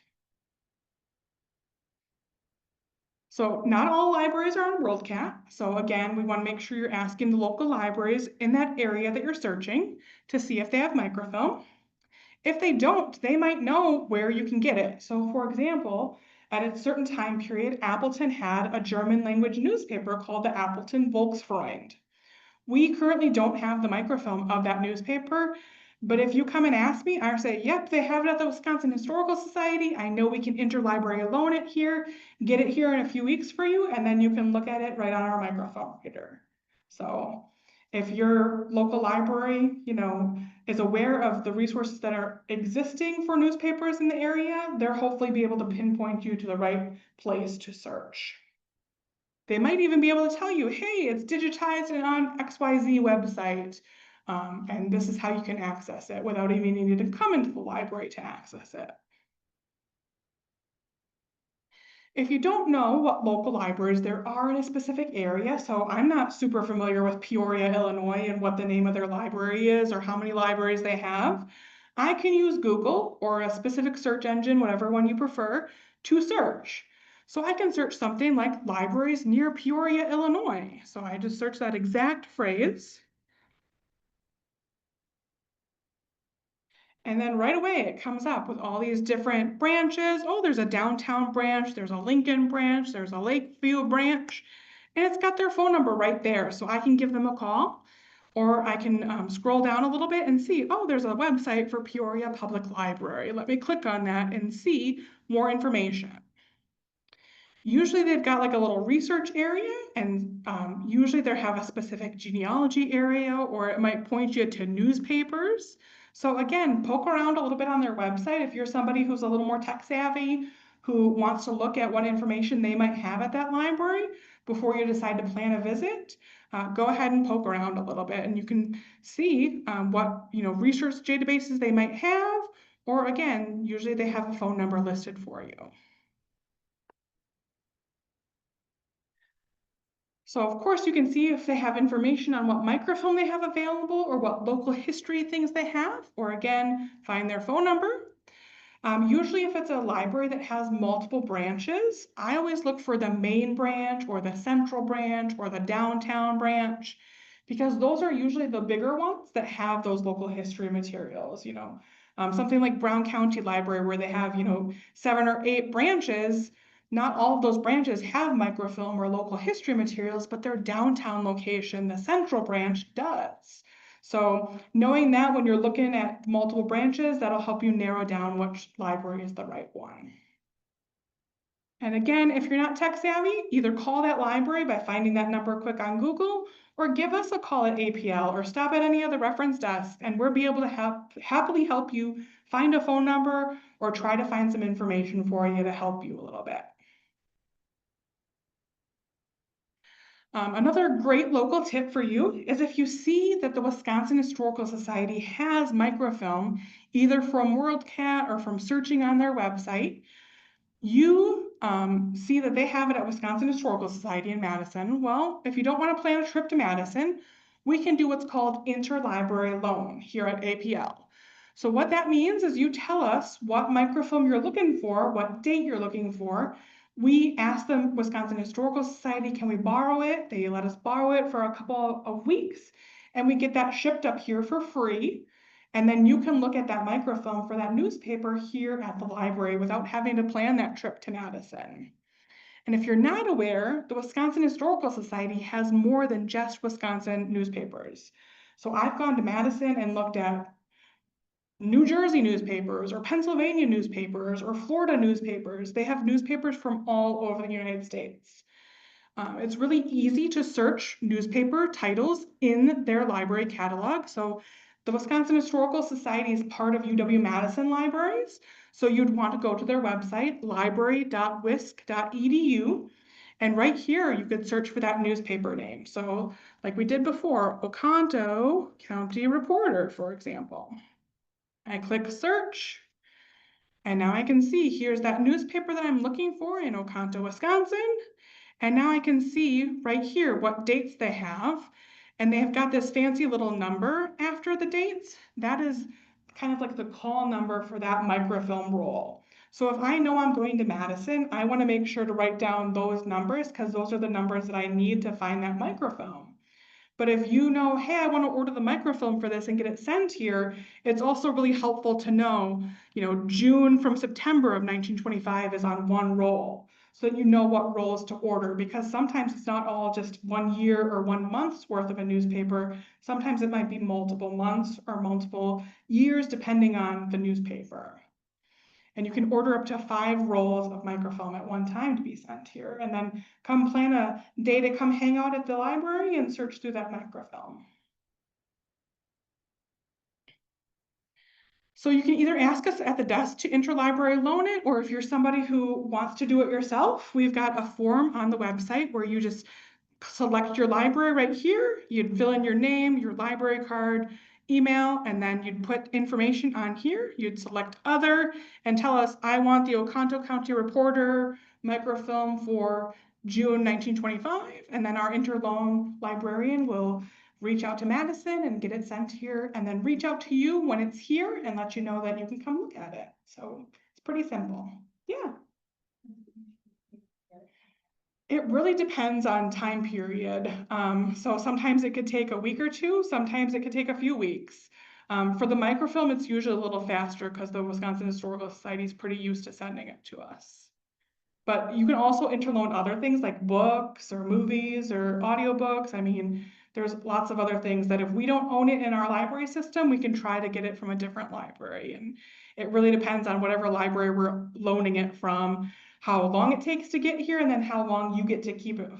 So not all libraries are on WorldCat. So again, we want to make sure you're asking the local libraries in that area that you're searching to see if they have microfilm. If they don't, they might know where you can get it. So for example, at a certain time period, Appleton had a German language newspaper called the Appleton Volksfreund. We currently don't have the microfilm of that newspaper, but if you come and ask me, I say, yep, they have it at the Wisconsin Historical Society. I know we can interlibrary loan it here, get it here in a few weeks for you, and then you can look at it right on our microfilm reader. So if your local library, is aware of the resources that are existing for newspapers in the area, they'll hopefully be able to pinpoint you to the right place to search. They might even be able to tell you, hey, it's digitized and on XYZ website, and this is how you can access it without even needing to come into the library to access it. If you don't know what local libraries there are in a specific area, so I'm not super familiar with Peoria, Illinois, and what the name of their library is or how many libraries they have, I can use Google or a specific search engine, whatever one you prefer, to search. So I can search something like libraries near Peoria, Illinois. So I just search that exact phrase. And then right away, it comes up with all these different branches. Oh, there's a downtown branch, there's a Lincoln branch, there's a Lakeview branch, and it's got their phone number right there. So I can give them a call, or I can scroll down a little bit and see, oh, there's a website for Peoria Public Library. Let me click on that and see more information. Usually they've got like a little research area, and usually they have a specific genealogy area, or it might point you to newspapers. So again, poke around a little bit on their website if you're somebody who's a little more tech savvy, who wants to look at what information they might have at that library before you decide to plan a visit. Go ahead and poke around a little bit, and you can see what research databases they might have, or again, usually they have a phone number listed for you. So of course you can see if they have information on what microfilm they have available or what local history things they have, or again, find their phone number. Usually if it's a library that has multiple branches, I always look for the main branch or the central branch or the downtown branch, because those are usually the bigger ones that have those local history materials, something like Brown County Library where they have, 7 or 8 branches. Not all of those branches have microfilm or local history materials, but their downtown location, the central branch, does. So knowing that when you're looking at multiple branches, that'll help you narrow down which library is the right one. And again, if you're not tech savvy, either call that library by finding that number quick on Google, or give us a call at APL, or stop at any of the reference desks, and we'll be able to happily help you find a phone number or try to find some information for you to help you a little bit. Another great local tip for you is if you see that the Wisconsin Historical Society has microfilm, either from WorldCat or from searching on their website, you see that they have it at Wisconsin Historical Society in Madison. Well, if you don't want to plan a trip to Madison, we can do what's called interlibrary loan here at APL. So what that means is you tell us what microfilm you're looking for, what date you're looking for. We ask the Wisconsin Historical Society, can we borrow it? They let us borrow it for a couple of weeks, and we get that shipped up here for free. And then you can look at that microfilm for that newspaper here at the library without having to plan that trip to Madison. And if you're not aware, the Wisconsin Historical Society has more than just Wisconsin newspapers. So I've gone to Madison and looked at New Jersey newspapers or Pennsylvania newspapers or Florida newspapers. They have newspapers from all over the United States. It's really easy to search newspaper titles in their library catalog. So the Wisconsin Historical Society is part of UW-Madison Libraries. So you'd want to go to their website, library.wisc.edu. And right here, you could search for that newspaper name. So like we did before, Oconto County Reporter, for example. I click search, and now I can see here's that newspaper that I'm looking for in Oconto, Wisconsin. And now I can see right here what dates they have. And they've got this fancy little number after the dates. That is kind of like the call number for that microfilm roll. So if I know I'm going to Madison, I want to make sure to write down those numbers because those are the numbers that I need to find that microfilm. But if you know, hey, I want to order the microfilm for this and get it sent here, it's also really helpful to know, June from September of 1925 is on one roll, so that you know what rolls to order, because sometimes it's not all just 1 year or 1 month's worth of a newspaper. Sometimes it might be multiple months or multiple years, depending on the newspaper. And you can order up to 5 rolls of microfilm at one time to be sent here, and then come plan a day to come hang out at the library and search through that microfilm. So you can either ask us at the desk to interlibrary loan it, or if you're somebody who wants to do it yourself, we've got a form on the website where you just select your library right here. You'd fill in your name, your library card, email, and then you'd put information on here. You'd select other and tell us, I want the Oconto County Reporter microfilm for June 1925. And then our interloan librarian will reach out to Madison and get it sent here, and then reach out to you when it's here and let you know that you can come look at it. So it's pretty simple. Yeah. It really depends on time period. So sometimes it could take a week or two, sometimes it could take a few weeks. For the microfilm, it's usually a little faster because the Wisconsin Historical Society is pretty used to sending it to us. But you can also interloan other things like books or movies or audiobooks. I mean, there's lots of other things that if we don't own it in our library system, we can try to get it from a different library. And it really depends on whatever library we're loaning it from, how long it takes to get here, and then how long you get to keep it.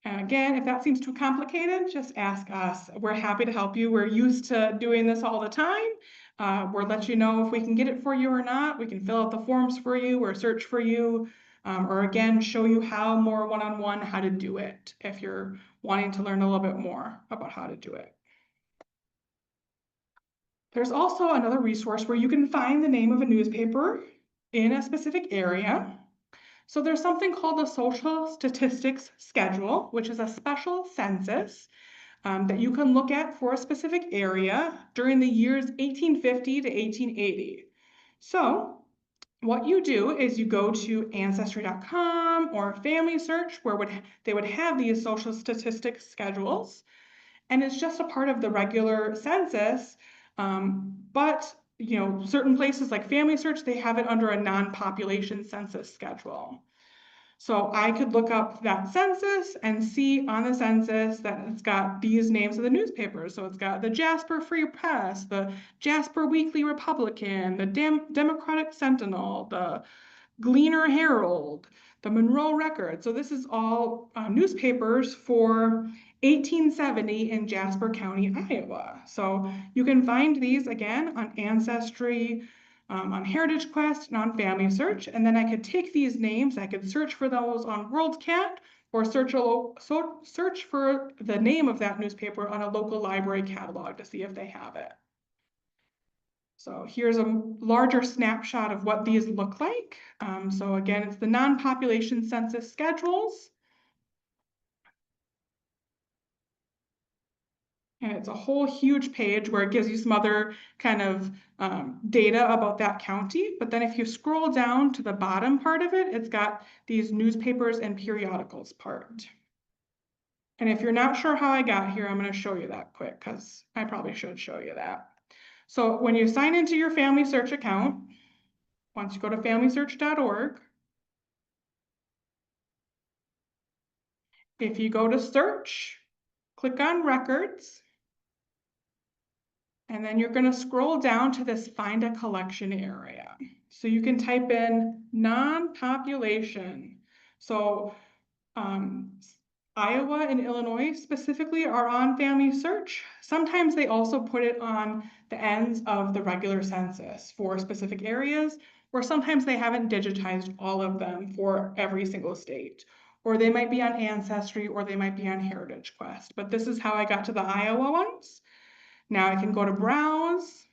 And again, if that seems too complicated, just ask us. We're happy to help you. We're used to doing this all the time. We'll let you know if we can get it for you or not. We can fill out the forms for you or search for you, or again, show you how more one-on-one how to do it if you're wanting to learn a little bit more about how to do it. There's also another resource where you can find the name of a newspaper in a specific area. So there's something called the Social Statistics Schedule, which is a special census that you can look at for a specific area during the years 1850 to 1880. So what you do is you go to Ancestry.com or Family Search, where they would have these social statistics schedules, and it's just a part of the regular census. But certain places like Family Search, they have it under a non-population census schedule. So I could look up that census and see on the census that it's got these names of the newspapers. So it's got the Jasper Free Press, the Jasper Weekly Republican, the Democratic Sentinel, the Gleaner Herald, the Monroe Record. So this is all newspapers for 1870 in Jasper County, Iowa. So you can find these again on Ancestry, on Heritage Quest, and on Family Search. And then I could take these names, I could search for those on WorldCat or search for the name of that newspaper on a local library catalog to see if they have it. So here's a larger snapshot of what these look like. So again, it's the non-population census schedules. And it's a whole huge page where it gives you some other kind of data about that county. But then if you scroll down to the bottom part of it, it's got these newspapers and periodicals part. And if you're not sure how I got here, I'm going to show you that quick because I probably should show you that. So when you sign into your Family Search account, once you go to familysearch.org, if you go to search, click on records, and then you're going to scroll down to this find a collection area. So you can type in non-population. So Iowa and Illinois specifically are on Family Search. Sometimes they also put it on the ends of the regular census for specific areas, or sometimes they haven't digitized all of them for every single state. Or they might be on Ancestry, or they might be on Heritage Quest. But this is how I got to the Iowa ones. Now I can go to Browse.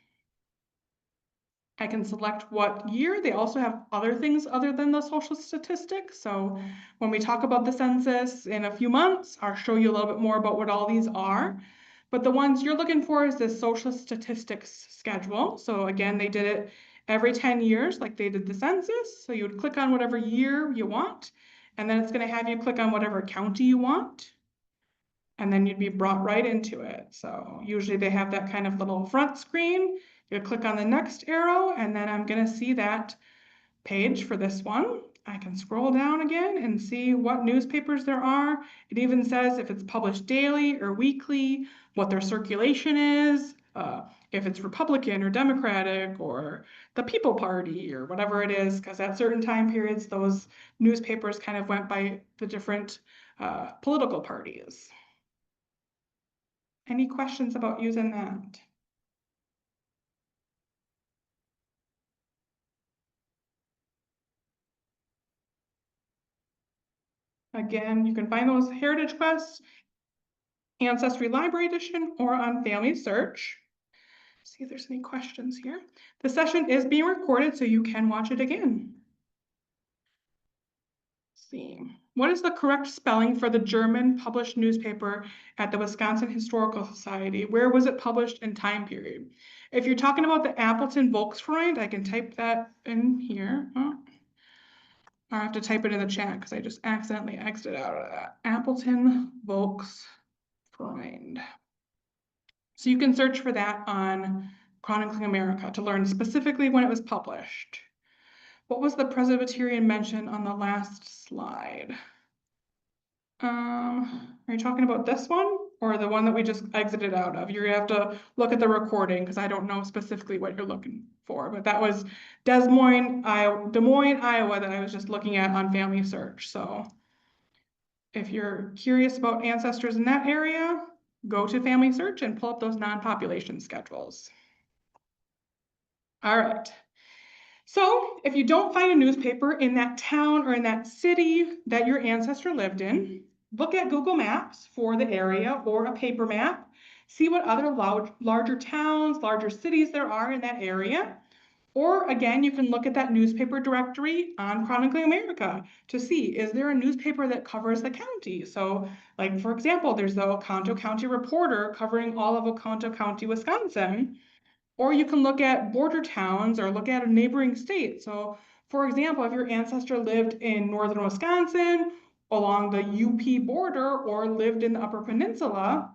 I can select what year. They also have other things other than the social statistics. So when we talk about the census in a few months, I'll show you a little bit more about what all these are. But the ones you're looking for is this social statistics schedule. So again, they did it every 10 years like they did the census. So you would click on whatever year you want, and then it's going to have you click on whatever county you want. And then you'd be brought right into it. So usually they have that kind of little front screen. You click on the next arrow, and then I'm going to see that page for this one. I can scroll down again and see what newspapers there are. It even says if it's published daily or weekly, what their circulation is, if it's Republican or Democratic or the People Party or whatever it is, because at certain time periods, those newspapers kind of went by the different political parties. Any questions about using that? Again, you can find those Heritage Quest, Ancestry Library Edition, or on Family Search. See if there's any questions here. The session is being recorded, so you can watch it again. Let's see. What is the correct spelling for the German published newspaper at the Wisconsin Historical Society? Where was it published and time period? If you're talking about the Appleton Volksfreund, I can type that in here. I have to type it in the chat because I just accidentally exited out of that. Appleton Volks Freund. So you can search for that on Chronicling America to learn specifically when it was published. What was the Presbyterian mention on the last slide? Are you talking about this one or the one that we just exited out of? You're gonna have to look at the recording because I don't know specifically what you're looking for, but that was Des Moines, Iowa that I was just looking at on Family Search. So if you're curious about ancestors in that area, go to Family Search and pull up those non-population schedules. All right. So if you don't find a newspaper in that town or in that city that your ancestor lived in, look at Google Maps for the area or a paper map. See what other larger towns, larger cities there are in that area. Or again, you can look at that newspaper directory on Chronicling America to see, is there a newspaper that covers the county? So like, for example, there's the Oconto County Reporter covering all of Oconto County, Wisconsin. Or you can look at border towns or look at a neighboring state. So for example, if your ancestor lived in northern Wisconsin along the UP border or lived in the Upper Peninsula,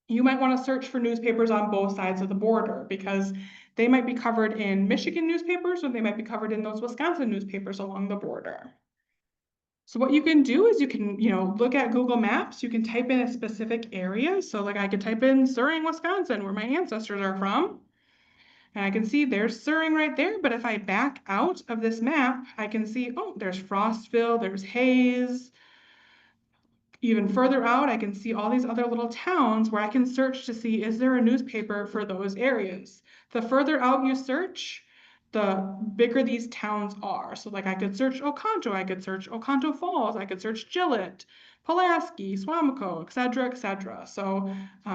you might want to search for newspapers on both sides of the border because they might be covered in Michigan newspapers or they might be covered in those Wisconsin newspapers along the border. So what you can do is you can, look at Google Maps, you can type in a specific area. So like I could type in Suring, Wisconsin, where my ancestors are from. And I can see there's Suring right there, but if I back out of this map, I can see, oh, there's Frostville, there's Hayes. Even further out, I can see all these other little towns where I can search to see, is there a newspaper for those areas? The further out you search, the bigger these towns are. So like I could search Oconto, I could search Oconto Falls, I could search Gillett, Pulaski, Swamico, et cetera, et cetera. So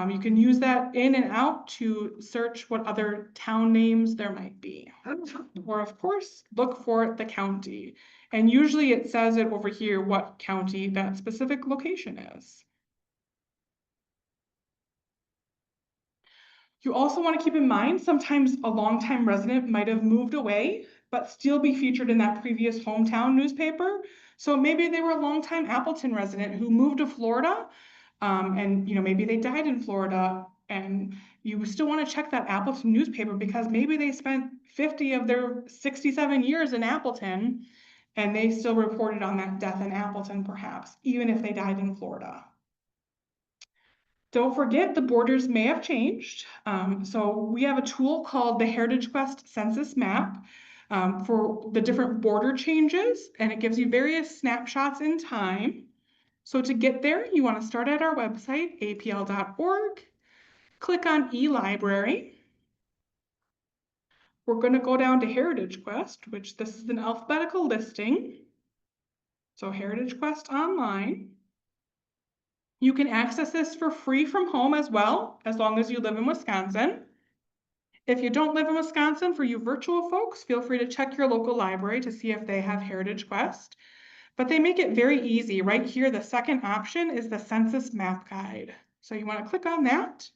you can use that in and out to search what other town names there might be. Or of course, look for the county. And usually it says it over here what county that specific location is. You also want to keep in mind, sometimes a longtime resident might have moved away, but still be featured in that previous hometown newspaper. So maybe they were a longtime Appleton resident who moved to Florida, and maybe they died in Florida, and you still want to check that Appleton newspaper because maybe they spent 50 of their 67 years in Appleton, and they still reported on that death in Appleton, perhaps, even if they died in Florida. Don't forget the borders may have changed. So we have a tool called the Heritage Quest Census Map for the different border changes, and it gives you various snapshots in time. So to get there, you want to start at our website, apl.org, click on eLibrary. We're going to go down to Heritage Quest, which this is an alphabetical listing. So Heritage Quest Online. You can access this for free from home as well, as long as you live in Wisconsin. If you don't live in Wisconsin, for you virtual folks, feel free to check your local library to see if they have Heritage Quest. But they make it very easy. Right here, the second option is the Census Map Guide. So you want to click on that.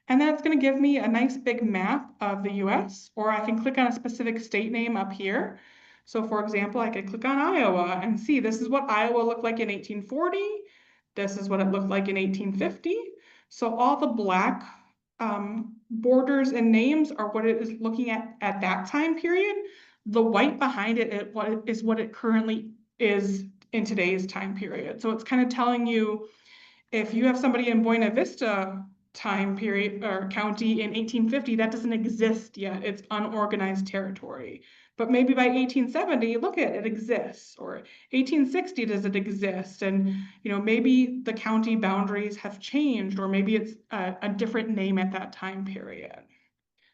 And then it's going to give me a nice big map of the US, or I can click on a specific state name up here. So for example, I could click on Iowa and see this is what Iowa looked like in 1840. This is what it looked like in 1850. So all the black borders and names are what it is looking at that time period. The white behind it is what it currently is in today's time period. So it's kind of telling you if you have somebody in Buena Vista time period or county in 1850, that doesn't exist yet. It's unorganized territory. But maybe by 1870, look at it exists, or 1860, does it exist? And maybe the county boundaries have changed, or maybe it's a different name at that time period.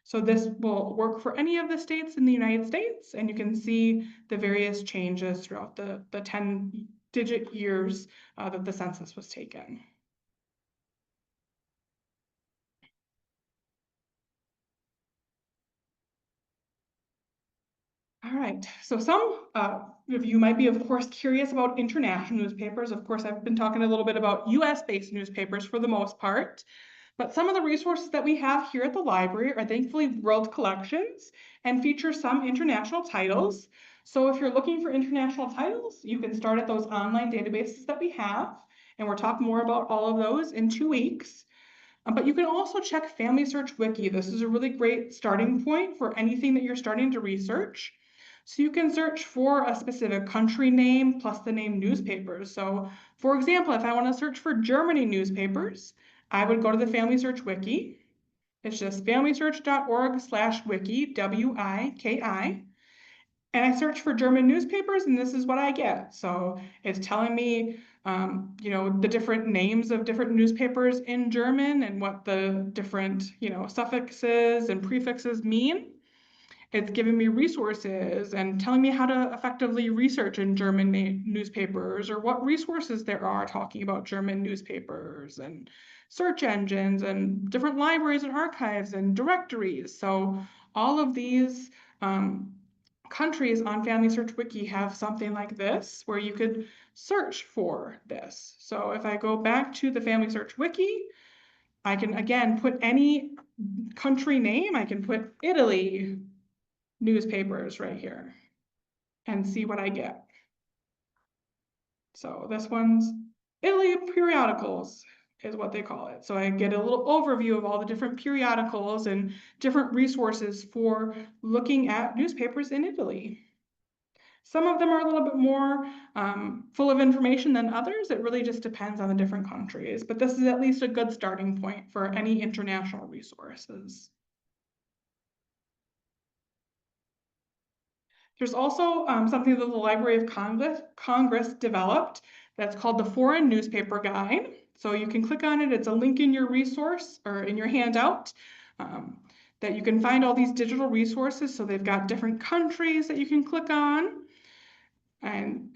So this will work for any of the states in the United States, and you can see the various changes throughout the 10-digit years that the census was taken. All right, so some of you might be, of course, curious about international newspapers. Of course, I've been talking a little bit about US-based newspapers for the most part, but some of the resources that we have here at the library are thankfully world collections and feature some international titles. So if you're looking for international titles, you can start at those online databases that we have, and we'll talk more about all of those in 2 weeks. But you can also check Family Search Wiki. This is a really great starting point for anything that you're starting to research. So you can search for a specific country name plus the name newspapers. So for example, if I want to search for Germany newspapers, I would go to the Family Search Wiki. It's just familysearch.org/wiki, WIKI. And I search for German newspapers, and this is what I get. So it's telling me, the different names of different newspapers in German and what the different, suffixes and prefixes mean. It's giving me resources and telling me how to effectively research in German newspapers, or what resources there are talking about German newspapers, and search engines and different libraries and archives and directories. So all of these countries on Family Search Wiki have something like this where you could search for this. So if I go back to the Family Search Wiki, I can again put any country name. I can put Italy newspapers right here and see what I get. So this one's Italy periodicals is what they call it. So I get a little overview of all the different periodicals and different resources for looking at newspapers in Italy. Some of them are a little bit more full of information than others. It really just depends on the different countries, but this is at least a good starting point for any international resources. There's also something that the Library of Congress developed that's called the Foreign Newspaper Guide. So you can click on it. It's a link in your resource or in your handout that you can find all these digital resources. So they've got different countries that you can click on. And,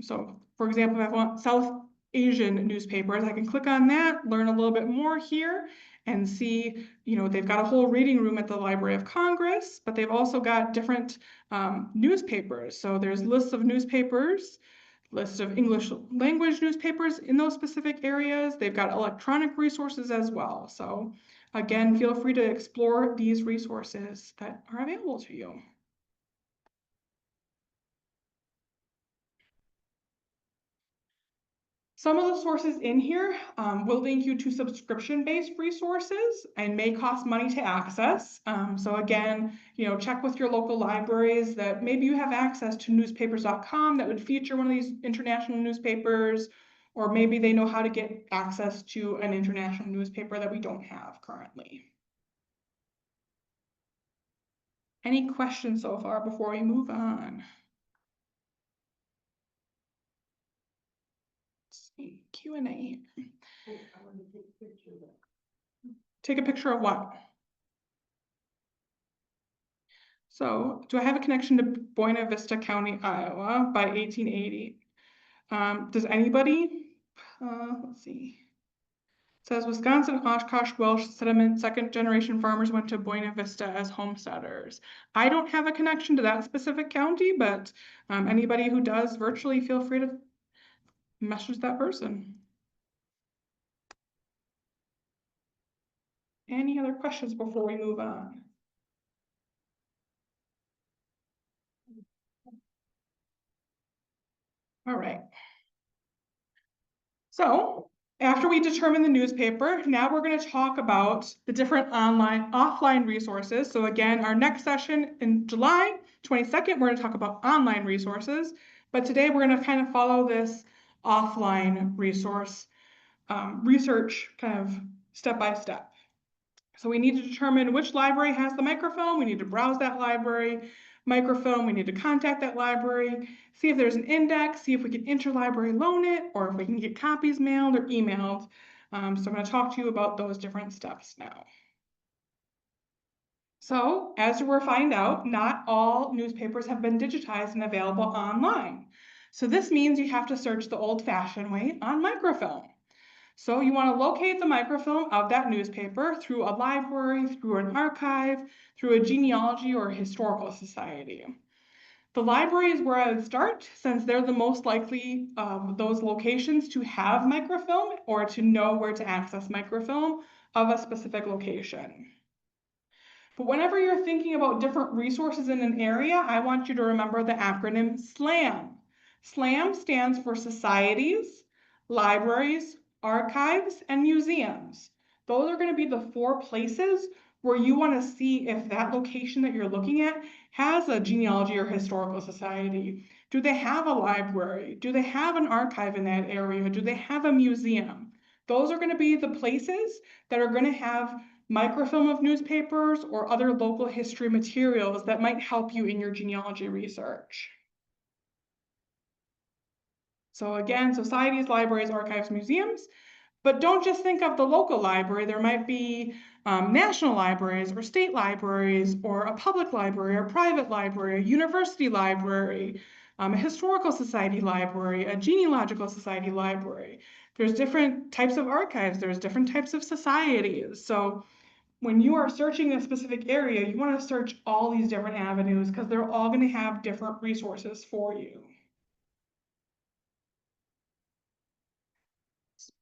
so for example, if I want South Asian newspapers, I can click on that, learn a little bit more here, and see, they've got a whole reading room at the Library of Congress, but they've also got different newspapers. So there's lists of newspapers, lists of English language newspapers in those specific areas. They've got electronic resources as well. So again, feel free to explore these resources that are available to you. Some of the sources in here will link you to subscription-based resources and may cost money to access. So again, check with your local libraries that maybe you have access to newspapers.com that would feature one of these international newspapers, or maybe they know how to get access to an international newspaper that we don't have currently. Any questions so far before we move on? Let's see, Q&A. Take a picture of what? So, do I have a connection to Buena Vista County, Iowa by 1880? Does anybody? Let's see. It says Wisconsin, Oshkosh, Welsh settlement, second generation farmers went to Buena Vista as homesteaders. I don't have a connection to that specific county, but anybody who does virtually, feel free to message that person. Any other questions before we move on? All right. So after we determine the newspaper, now we're going to talk about the different offline resources. So again, our next session in July 22nd, we're going to talk about online resources. But today we're going to kind of follow this offline resource research kind of step by step. So we need to determine which library has the microfilm. We need to browse that library microfilm. We need to contact that library, see if there's an index, see if we can interlibrary loan it, or if we can get copies mailed or emailed. So I'm going to talk to you about those different steps now. So as we'll find out, not all newspapers have been digitized and available online. So this means you have to search the old-fashioned way on microfilm. So you want to locate the microfilm of that newspaper through a library, through an archive, through a genealogy or historical society. The library is where I would start, since they're the most likely of those locations to have microfilm or to know where to access microfilm of a specific location. But whenever you're thinking about different resources in an area, I want you to remember the acronym SLAM. SLAM stands for societies, libraries, archives, and museums. Those are going to be the 4 places where you want to see if that location that you're looking at has a genealogy or historical society. Do they have a library? Do they have an archive in that area? Do they have a museum? Those are going to be the places that are going to have microfilm of newspapers or other local history materials that might help you in your genealogy research. So again, societies, libraries, archives, museums, but don't just think of the local library. There might be national libraries or state libraries or a public library or private library, a university library, a historical society library, a genealogical society library. There's different types of archives. There's different types of societies. So when you are searching a specific area, you want to search all these different avenues because they're all going to have different resources for you.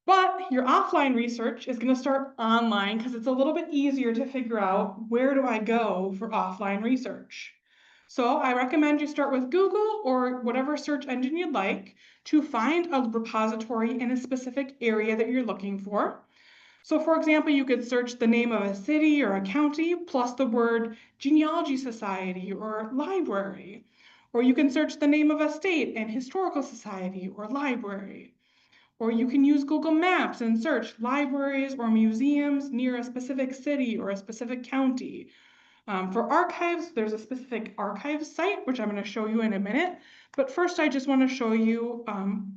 But your offline research is going to start online because it's a little bit easier to figure out where do I go for offline research. So I recommend you start with Google or whatever search engine you'd like to find a repository in a specific area that you're looking for. So for example, you could search the name of a city or a county plus the word genealogy society or library. Or you can search the name of a state and historical society or library. Or you can use Google Maps and search libraries or museums near a specific city or a specific county. For archives, there's a specific archive site, which I'm going to show you in a minute. But first, I just want to show you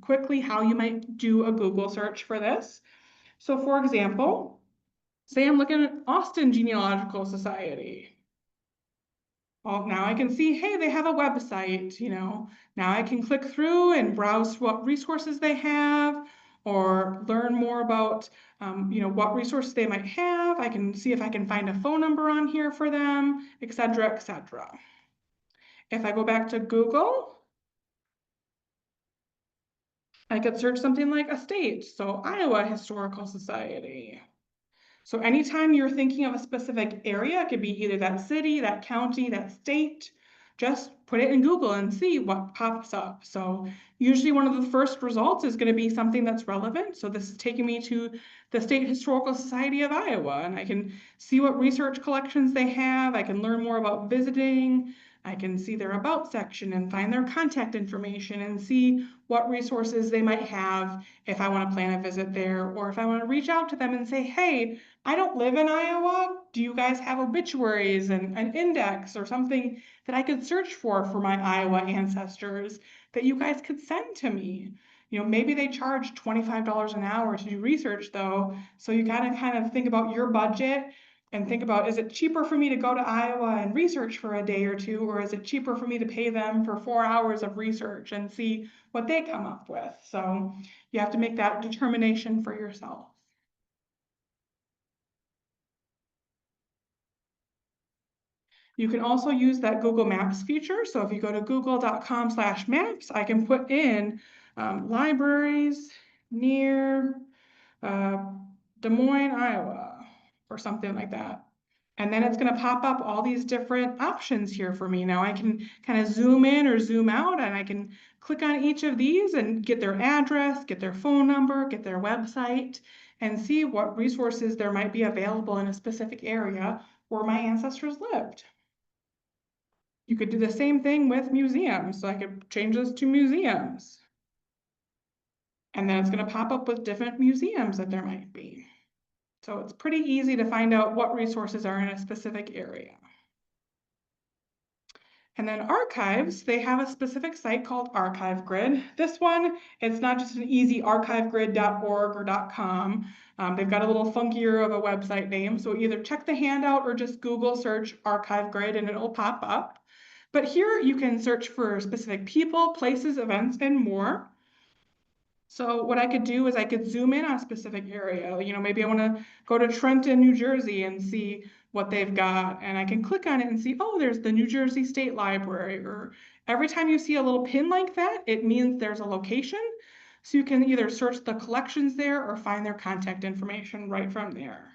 quickly how you might do a Google search for this. So for example, say I'm looking at Austin Genealogical Society. Well, now I can see, hey, they have a website, Now I can click through and browse what resources they have or learn more about, what resources they might have. I can see if I can find a phone number on here for them, et cetera, et cetera. If I go back to Google, I could search something like a state, so Iowa Historical Society. So anytime you're thinking of a specific area, it could be either that city, that county, that state, just put it in Google and see what pops up. So usually one of the first results is going to be something that's relevant. So this is taking me to the State Historical Society of Iowa, and I can see what research collections they have. I can learn more about visiting. I can see their about section and find their contact information and see what resources they might have if I want to plan a visit there, or if I want to reach out to them and say, hey, I don't live in Iowa. Do you guys have obituaries and an index or something that I could search for my Iowa ancestors that you guys could send to me? Maybe they charge $25 an hour to do research though. So you gotta kind of think about your budget and think about, is it cheaper for me to go to Iowa and research for a day or two, or is it cheaper for me to pay them for 4 hours of research and see what they come up with? So you have to make that determination for yourself. You can also use that Google Maps feature. So if you go to google.com/maps, I can put in libraries near Des Moines, Iowa, or something like that. And then it's going to pop up all these different options here for me. Now I can kind of zoom in or zoom out, and I can click on each of these and get their address, get their phone number, get their website, and see what resources there might be available in a specific area where my ancestors lived. You could do the same thing with museums. So I could change this to museums. And then it's going to pop up with different museums that there might be. So it's pretty easy to find out what resources are in a specific area. And then archives, they have a specific site called Archive Grid. This one, it's not just an easy archivegrid.org or .com. They've got a little funkier of a website name. So either check the handout or just Google search Archive Grid and it'll pop up. But here you can search for specific people, places, events, and more. So what I could do is I could zoom in on a specific area. Maybe I want to go to Trenton, New Jersey and see what they've got. And I can click on it and see, oh, there's the New Jersey State Library. Or every time you see a little pin like that, it means there's a location. So you can either search the collections there or find their contact information right from there.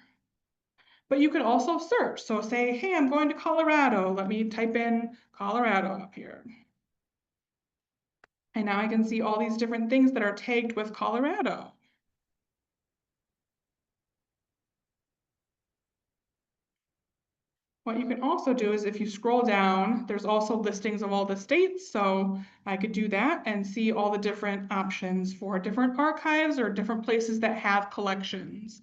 But you could also search. So say, hey, I'm going to Colorado. Let me type in Colorado up here. And now I can see all these different things that are tagged with Colorado. What you can also do is if you scroll down, there's also listings of all the states. So I could do that and see all the different options for different archives or different places that have collections.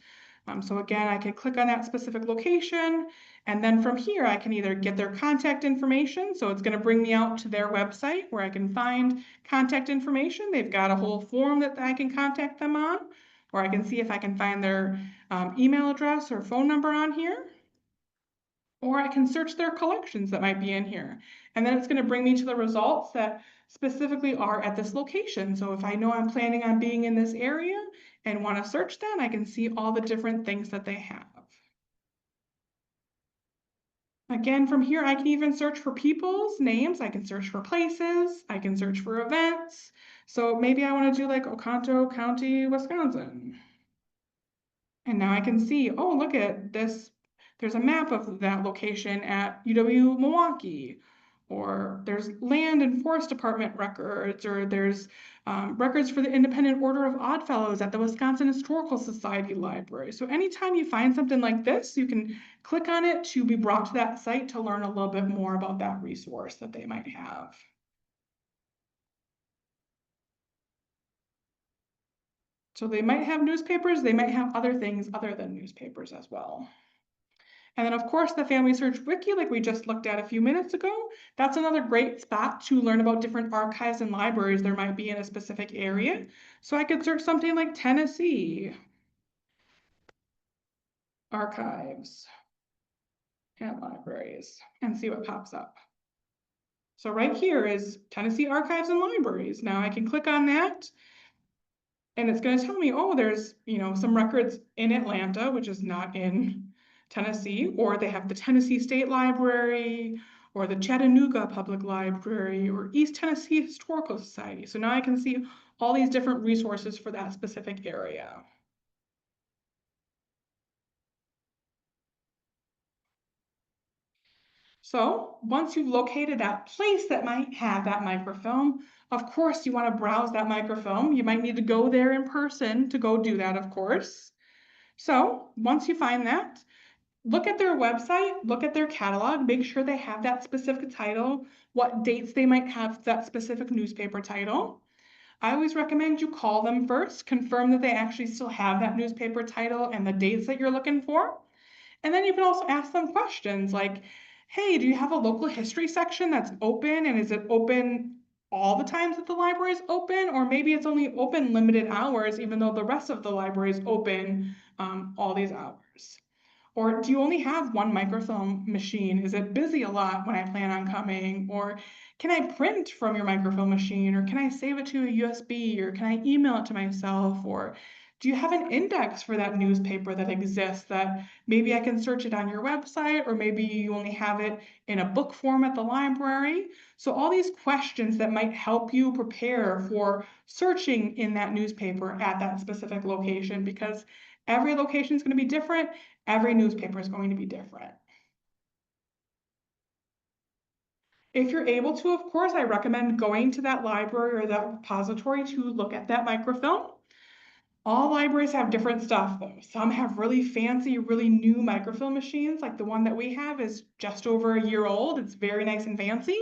So again, I can click on that specific location, and then from here, I can either get their contact information. So it's going to bring me out to their website where I can find contact information. They've got a whole form that I can contact them on, or I can see if I can find their email address or phone number on here. Or I can search their collections that might be in here. And then it's going to bring me to the results that specifically are at this location. So if I know I'm planning on being in this area and want to search that, I can see all the different things that they have. Again, from here, I can even search for people's names. I can search for places. I can search for events. So maybe I want to do like Oconto County, Wisconsin. And now I can see, oh, look at this. There's a map of that location at UW Milwaukee, or there's land and forest department records, or there's records for the Independent Order of Oddfellows at the Wisconsin Historical Society Library. So anytime you find something like this, you can click on it to be brought to that site to learn a little bit more about that resource that they might have. So they might have newspapers, they might have other things other than newspapers as well. And then of course the Family Search Wiki, like we just looked at a few minutes ago, that's another great spot to learn about different archives and libraries there might be in a specific area. So I could search something like Tennessee archives and libraries and see what pops up. So right here is Tennessee archives and libraries. Now I can click on that and it's going to tell me, oh, there's, some records in Atlanta, which is not in Tennessee, or they have the Tennessee State Library, or the Chattanooga Public Library, or East Tennessee Historical Society. So now I can see all these different resources for that specific area. So once you've located that place that might have that microfilm, of course you want to browse that microfilm. You might need to go there in person to go do that, of course. So once you find that, look at their website, look at their catalog, make sure they have that specific title, what dates they might have that specific newspaper title. I always recommend you call them first, confirm that they actually still have that newspaper title and the dates that you're looking for. And then you can also ask them questions like, hey, do you have a local history section that's open, and is it open all the times that the library is open? Or maybe it's only open limited hours, even though the rest of the library is open all these hours. Or do you only have one microfilm machine? Is it busy a lot when I plan on coming? Or can I print from your microfilm machine? Or can I save it to a USB? Or can I email it to myself? Or do you have an index for that newspaper that exists that maybe I can search it on your website, or maybe you only have it in a book form at the library? So all these questions that might help you prepare for searching in that newspaper at that specific location, because every location is going to be different. Every newspaper is going to be different. If you're able to, of course, I recommend going to that library or that repository to look at that microfilm. All libraries have different stuff though. Some have really fancy, really new microfilm machines, like the one that we have is just over a year old. It's very nice and fancy.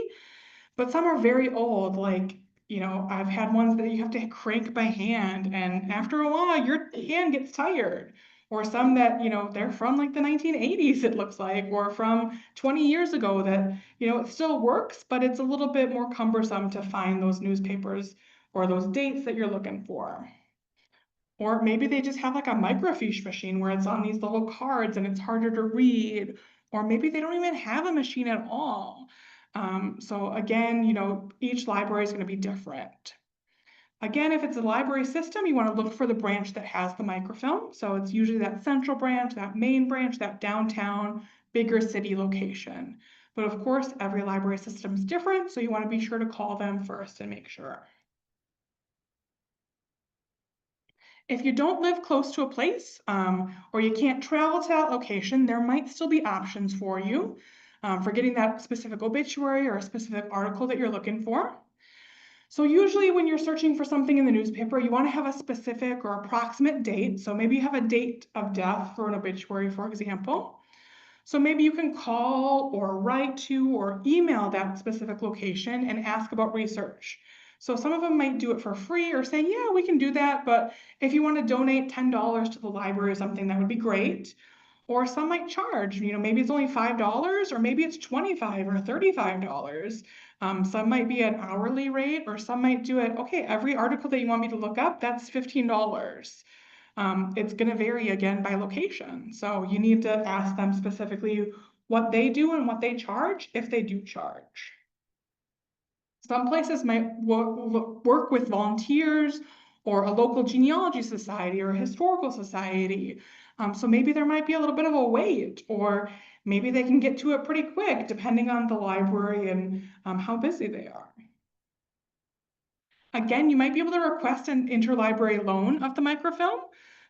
But some are very old, like, I've had ones that you have to crank by hand, and after a while, your hand gets tired. Or some that, they're from like the 1980s, it looks like, or from 20 years ago that, it still works, but it's a little bit more cumbersome to find those newspapers or those dates that you're looking for. Or maybe they just have like a microfiche machine where it's on these little cards and it's harder to read. Or maybe they don't even have a machine at all. So again, each library is going to be different. Again, if it's a library system, you want to look for the branch that has the microfilm. So it's usually that central branch, that main branch, that downtown, bigger city location. But of course, every library system is different, so you want to be sure to call them first and make sure. If you don't live close to a place or you can't travel to that location, there might still be options for you for getting that specific obituary or a specific article that you're looking for. So usually when you're searching for something in the newspaper, you want to have a specific or approximate date. So maybe you have a date of death for an obituary, for example. So maybe you can call or write to or email that specific location and ask about research. So some of them might do it for free or saying, yeah, we can do that, but if you want to donate $10 to the library or something, that would be great. Or some might charge, maybe it's only $5 or maybe it's $25 or $35. Some might be an hourly rate or some might do it, okay, every article that you want me to look up, that's $15. It's going to vary again by location. So you need to ask them specifically what they do and what they charge if they do charge. Some places might work with volunteers or a local genealogy society or a historical society. So maybe there might be a little bit of a wait, or maybe they can get to it pretty quick depending on the library and how busy they are. Again, you might be able to request an interlibrary loan of the microfilm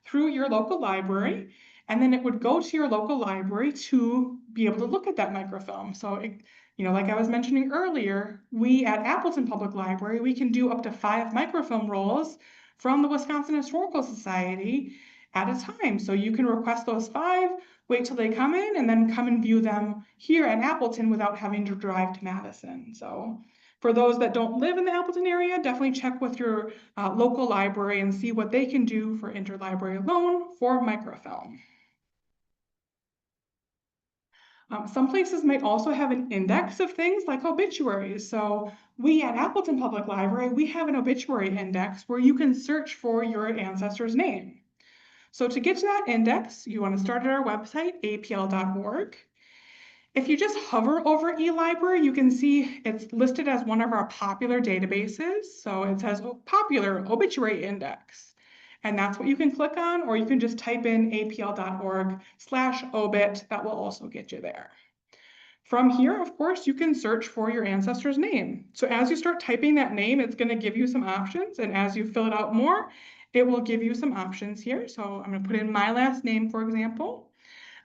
through your local library, and then it would go to your local library to be able to look at that microfilm. So, like I was mentioning earlier, we at Appleton Public Library, we can do up to 5 microfilm rolls from the Wisconsin Historical Society at a time. So you can request those 5, wait till they come in, and then come and view them here at Appleton without having to drive to Madison. So for those that don't live in the Appleton area, definitely check with your local library and see what they can do for interlibrary loan for microfilm. Some places might also have an index of things like obituaries. So we at Appleton Public Library, we have an obituary index where you can search for your ancestor's name. So to get to that index, you want to start at our website, apl.org. If you just hover over eLibrary, you can see it's listed as one of our popular databases. So it says popular obituary index. And that's what you can click on, or you can just type in apl.org/obit. That will also get you there. From here, of course, you can search for your ancestor's name. So as you start typing that name, it's going to give you some options. And as you fill it out more, it will give you some options here. So I'm going to put in my last name, for example.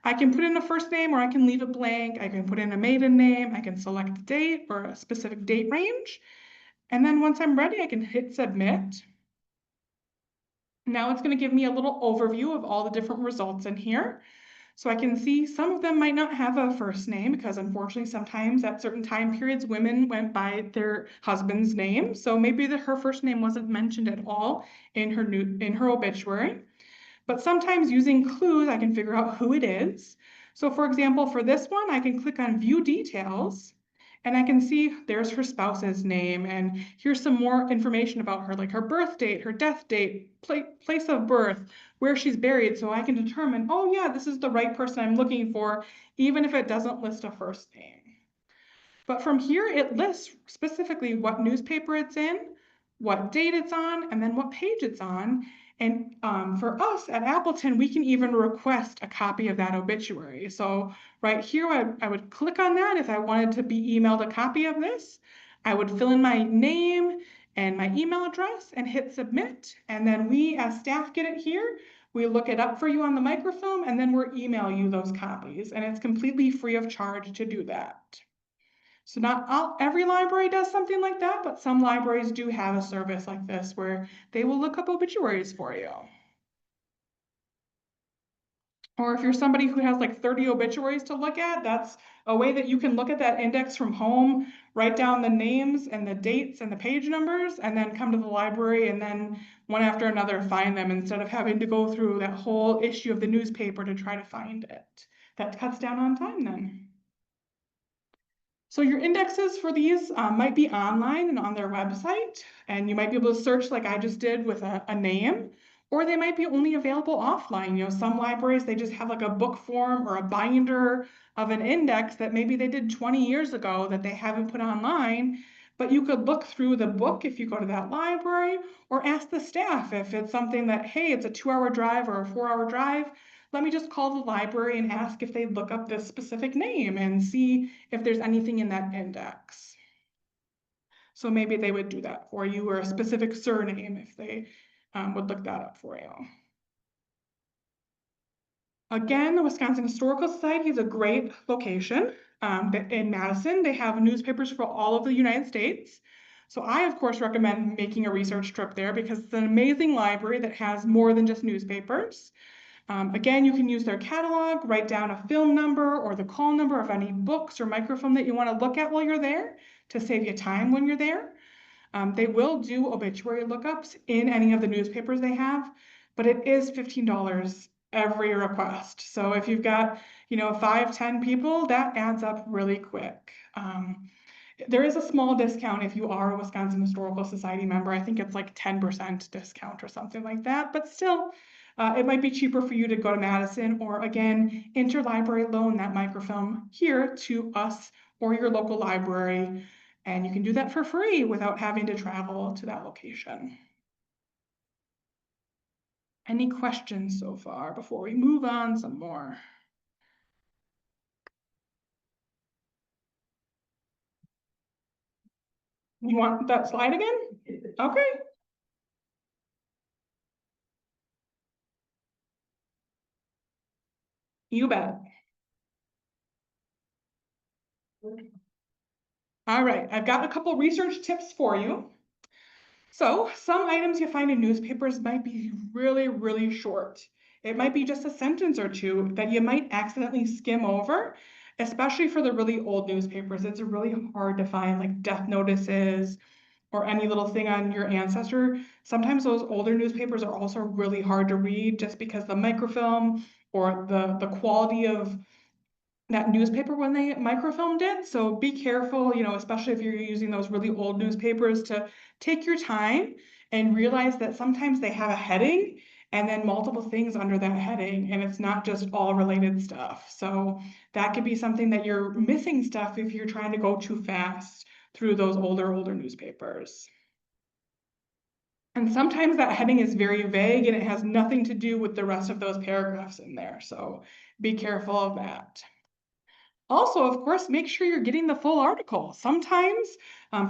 I can put in a first name or I can leave it blank. I can put in a maiden name. I can select a date or a specific date range. And then once I'm ready, I can hit submit. Now it's going to give me a little overview of all the different results in here. So I can see some of them might not have a first name because unfortunately sometimes at certain time periods women went by their husband's name. So maybe her first name wasn't mentioned at all in her obituary. But sometimes using clues, I can figure out who it is. So for example, for this one, I can click on View Details, and I can see there's her spouse's name, and here's some more information about her, like her birth date, her death date, place of birth, where she's buried, so I can determine, oh yeah, this is the right person I'm looking for, even if it doesn't list a first name. But from here, it lists specifically what newspaper it's in, what date it's on, and then what page it's on. And for us at Appleton, we can even request a copy of that obituary. So right here, I would click on that if I wanted to be emailed a copy of this. I would fill in my name and my email address and hit submit. And then we as staff get it here. We look it up for you on the microfilm, and then we'll email you those copies. And it's completely free of charge to do that. So not every library does something like that, but some libraries do have a service like this where they will look up obituaries for you. Or if you're somebody who has like 30 obituaries to look at, that's a way that you can look at that index from home, write down the names and the dates and the page numbers, and then come to the library and then one after another find them instead of having to go through that whole issue of the newspaper to try to find it. That cuts down on time then. So your indexes for these might be online and on their website, and you might be able to search like I just did with a name, or they might be only available offline. Some libraries, they just have like a book form or a binder of an index that maybe they did 20 years ago that they haven't put online, but you could look through the book if you go to that library, or ask the staff if it's something that, hey, it's a 2-hour drive or a 4-hour drive. Let me just call the library and ask if they look up this specific name and see if there's anything in that index. So maybe they would do that for you, or a specific surname if they would look that up for you. Again, the Wisconsin Historical Society is a great location. In Madison, they have newspapers for all of the United States. So I, of course, recommend making a research trip there because it's an amazing library that has more than just newspapers. Again, you can use their catalog, write down a film number or the call number of any books or microfilm that you want to look at while you're there to save you time when you're there. They will do obituary lookups in any of the newspapers they have, but it is $15 every request. So if you've got, 5, 10 people, that adds up really quick. There is a small discount if you are a Wisconsin Historical Society member. I think it's like 10% discount or something like that, but still, it might be cheaper for you to go to Madison or again, interlibrary loan that microfilm here to us or your local library. And you can do that for free without having to travel to that location. Any questions so far before we move on some more? You want that slide again? Okay. You bet. All right, I've got a couple research tips for you. So some items you find in newspapers might be really, really short. It might be just a sentence or two that you might accidentally skim over, especially for the really old newspapers. It's really hard to find like death notices or any little thing on your ancestor. Sometimes those older newspapers are also really hard to read just because the microfilm or the quality of that newspaper when they microfilmed it. So be careful, especially if you're using those really old newspapers, to take your time and realize that sometimes they have a heading and then multiple things under that heading, and it's not just all related stuff. So that could be something that you're missing stuff if you're trying to go too fast through those older newspapers. And sometimes that heading is very vague and it has nothing to do with the rest of those paragraphs in there. So be careful of that. Also, of course, make sure you're getting the full article. Sometimes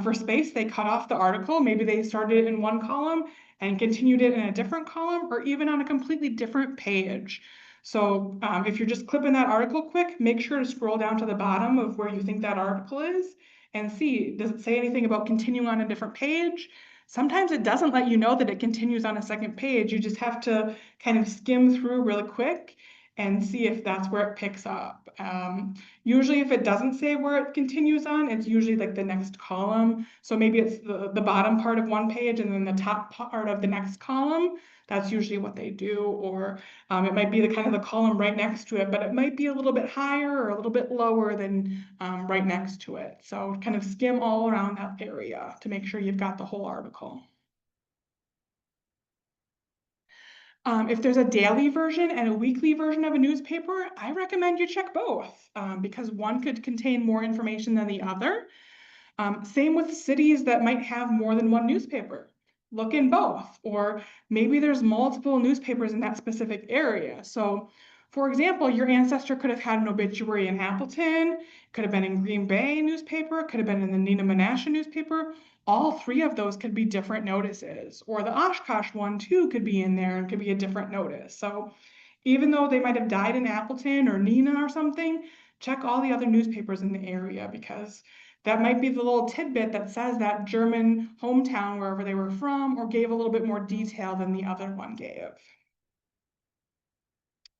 for space, they cut off the article. Maybe they started it in one column and continued it in a different column or even on a completely different page. So if you're just clipping that article quick, make sure to scroll down to the bottom of where you think that article is and see, does it say anything about continuing on a different page? Sometimes it doesn't let you know that it continues on a second page. You just have to kind of skim through really quick and see if that's where it picks up. Usually if it doesn't say where it continues on, it's usually like the next column. So maybe it's the bottom part of one page and then the top part of the next column. That's usually what they do. Or it might be the kind of the column right next to it, but it might be a little bit higher or a little bit lower than right next to it. So kind of skim all around that area to make sure you've got the whole article. If there's a daily version and a weekly version of a newspaper, I recommend you check both because one could contain more information than the other. Same with cities that might have more than one newspaper. Look in both, or maybe there's multiple newspapers in that specific area. So, for example, your ancestor could have had an obituary in Appleton, could have been in Green Bay newspaper, could have been in the Neenah Menasha newspaper. All three of those could be different notices, or the Oshkosh one too could be in there and could be a different notice. So even though they might have died in Appleton or Neenah or something, check all the other newspapers in the area because that might be the little tidbit that says that German hometown wherever they were from or gave a little bit more detail than the other one gave.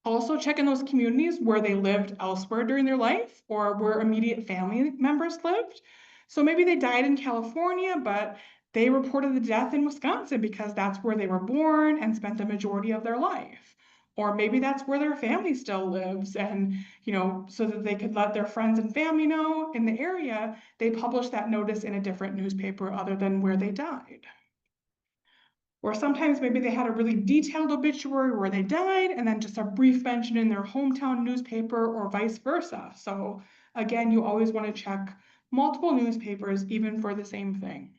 Also check in those communities where they lived elsewhere during their life or where immediate family members lived. So maybe they died in California, but they reported the death in Wisconsin because that's where they were born and spent the majority of their life. Or maybe that's where their family still lives and, so that they could let their friends and family know in the area, they published that notice in a different newspaper other than where they died. Or sometimes maybe they had a really detailed obituary where they died and then just a brief mention in their hometown newspaper or vice versa. So again, you always want to check multiple newspapers even for the same thing.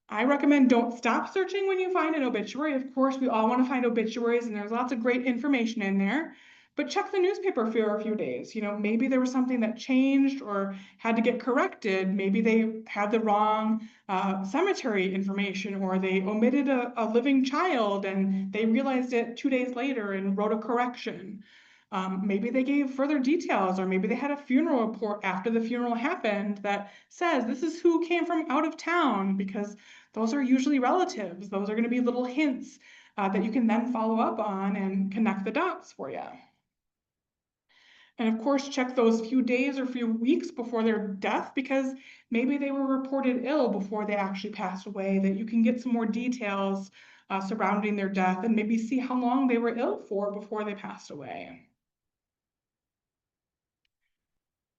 I recommend don't stop searching when you find an obituary. Of course, we all want to find obituaries and there's lots of great information in there. But check the newspaper for a few days. Maybe there was something that changed or had to get corrected. Maybe they had the wrong cemetery information, or they omitted a living child and they realized it 2 days later and wrote a correction. Maybe they gave further details, or maybe they had a funeral report after the funeral happened that says this is who came from out of town, because those are usually relatives. Those are going to be little hints that you can then follow up on and connect the dots for you. And of course, check those few days or few weeks before their death, because maybe they were reported ill before they actually passed away, that you can get some more details surrounding their death and maybe see how long they were ill for before they passed away.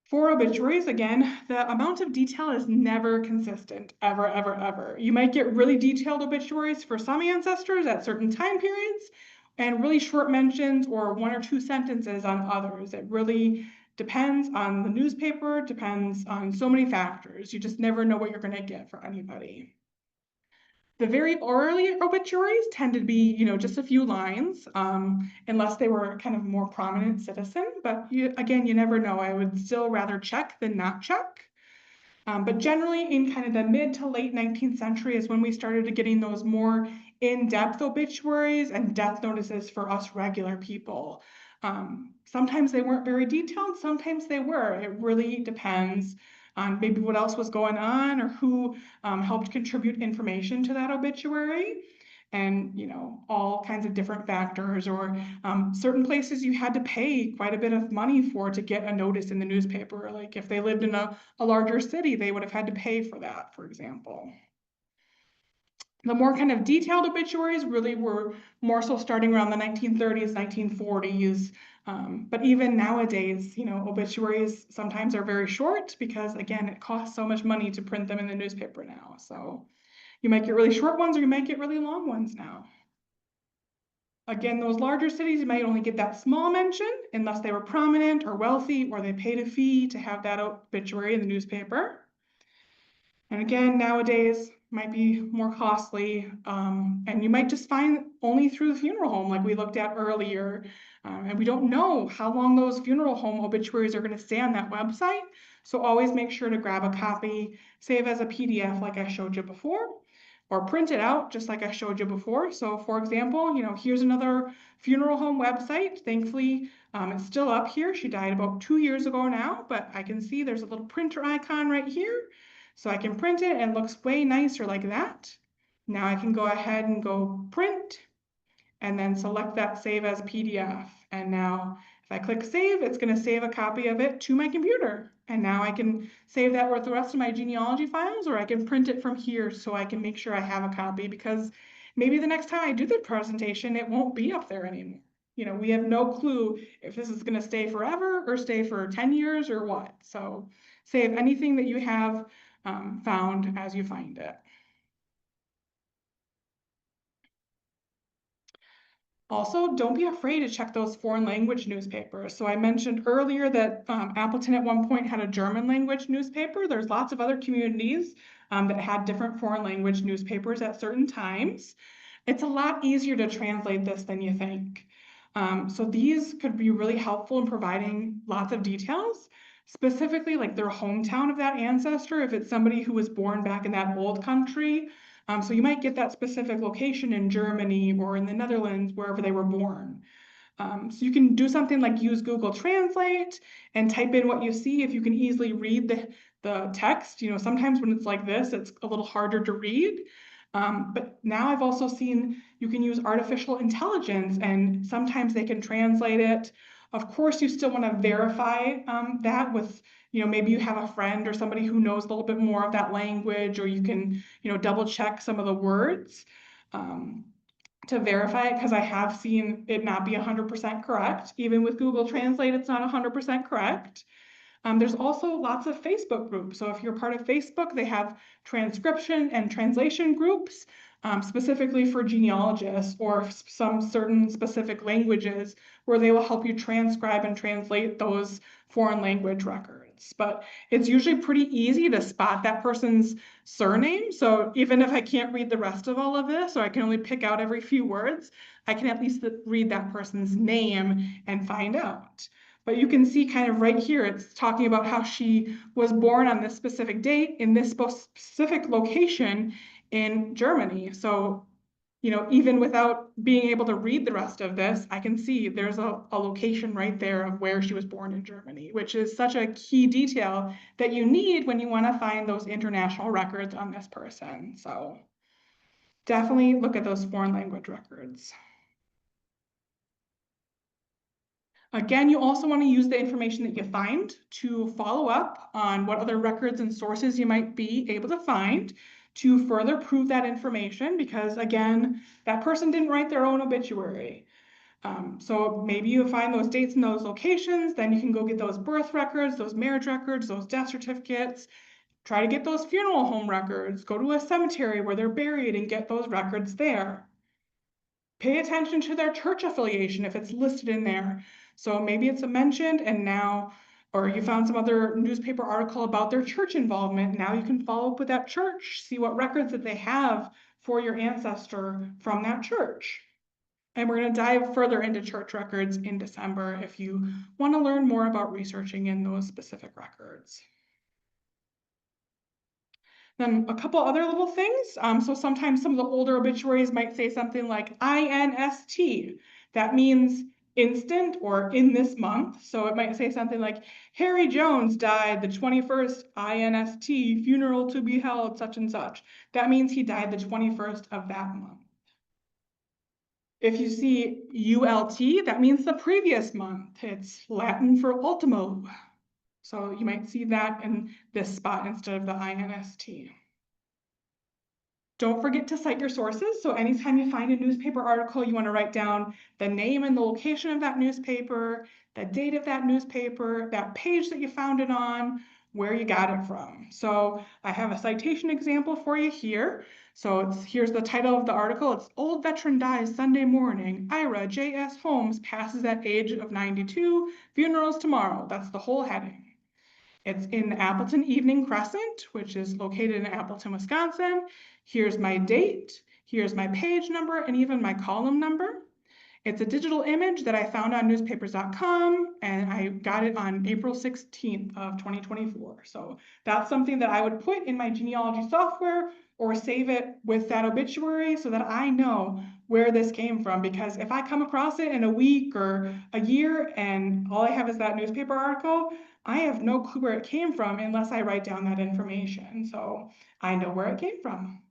For obituaries, again, the amount of detail is never consistent, ever, ever, ever. You might get really detailed obituaries for some ancestors at certain time periods, and really short mentions or 1 or 2 sentences on others. It really depends on the newspaper, depends on so many factors. You just never know what you're going to get for anybody. The very early obituaries tend to be, just a few lines, unless they were kind of more prominent citizen. But again, you never know. I would still rather check than not check. But generally in kind of the mid to late 19th century is when we started getting those more in-depth obituaries and death notices for us regular people. Sometimes they weren't very detailed, sometimes they were. It really depends on maybe what else was going on or who helped contribute information to that obituary. And all kinds of different factors, or certain places you had to pay quite a bit of money for to get a notice in the newspaper. Like if they lived in a larger city, they would have had to pay for that, for example. The more kind of detailed obituaries really were more so starting around the 1930s, 1940s. But even nowadays, obituaries sometimes are very short because, again, it costs so much money to print them in the newspaper now. So you might get really short ones or you might get really long ones now. Again, those larger cities, you might only get that small mention unless they were prominent or wealthy, or they paid a fee to have that obituary in the newspaper. And again, nowadays might be more costly, and you might just find only through the funeral home, like we looked at earlier. And we don't know how long those funeral home obituaries are going to stay on that website. So always make sure to grab a copy, save as a PDF like I showed you before, or print it out just like I showed you before. So for example, here's another funeral home website. Thankfully, it's still up here. She died about 2 years ago now, but I can see there's a little printer icon right here. So I can print it and it looks way nicer like that. Now I can go ahead and go print and then select that save as PDF. And now if I click save, it's going to save a copy of it to my computer. And now I can save that with the rest of my genealogy files, or I can print it from here so I can make sure I have a copy, because maybe the next time I do the presentation, it won't be up there anymore. We have no clue if this is going to stay forever or stay for 10 years or what. So save anything that you have found as you find it. Also, don't be afraid to check those foreign language newspapers. So I mentioned earlier that Appleton at one point had a German language newspaper. There's lots of other communities that had different foreign language newspapers at certain times. It's a lot easier to translate this than you think. So these could be really helpful in providing lots of details, specifically like their hometown of that ancestor, if it's somebody who was born back in that old country. So you might get that specific location in Germany or in the Netherlands, wherever they were born. So you can do something like use Google Translate and type in what you see if you can easily read the text. Sometimes when it's like this, it's a little harder to read. But now I've also seen you can use artificial intelligence, and sometimes they can translate it. Of course, you still want to verify that with, maybe you have a friend or somebody who knows a little bit more of that language, or you can, double check some of the words to verify it, because I have seen it not be 100% correct. Even with Google Translate, it's not 100% correct. There's also lots of Facebook groups. So if you're part of Facebook, they have transcription and translation groups specifically for genealogists or some certain specific languages, where they will help you transcribe and translate those foreign language records. records, but it's usually pretty easy to spot that person's surname. So even if I can't read the rest of all of this, or I can only pick out every few words, I can at least read that person's name and find out. But you can see kind of right here, it's talking about how she was born on this specific date in this specific location in Germany. So, you know, even without being able to read the rest of this, I can see there's a location right there of where she was born in Germany, which is such a key detail that you need when you want to find those international records on this person. So definitely look at those foreign language records. Again, you also want to use the information that you find to follow up on what other records and sources you might be able to find to further prove that information, because again, that person didn't write their own obituary. So maybe you find those dates and those locations, then you can go get those birth records, those marriage records, those death certificates, try to get those funeral home records, go to a cemetery where they're buried and get those records there. Pay attention to their church affiliation if it's listed in there. So maybe it's mentioned and now, or you found some other newspaper article about their church involvement. Now you can follow up with that church, see what records that they have for your ancestor from that church. And we're going to dive further into church records in December if you want to learn more about researching in those specific records. Then a couple other little things. So sometimes some of the older obituaries might say something like INST. That means instant or in this month. So it might say something like Harry Jones died the 21st INST, funeral to be held such and such. That means he died the 21st of that month. If you see ULT, that means the previous month. It's Latin for ultimo. So you might see that in this spot instead of the INST. Don't forget to cite your sources. So anytime you find a newspaper article, you want to write down the name and the location of that newspaper, the date of that newspaper, that page that you found it on, where you got it from. So I have a citation example for you here. So here's the title of the article. It's Old Veteran Dies Sunday Morning. Ira J.S. Holmes passes at age of 92. Funerals tomorrow. That's the whole heading. It's in the Appleton Evening Crescent, which is located in Appleton, Wisconsin. Here's my date, here's my page number, and even my column number. It's a digital image that I found on newspapers.com, and I got it on April 16th of 2024. So that's something that I would put in my genealogy software or save it with that obituary so that I know where this came from. Because if I come across it in a week or a year and all I have is that newspaper article, I have no clue where it came from unless I write down that information. So I know where it came from.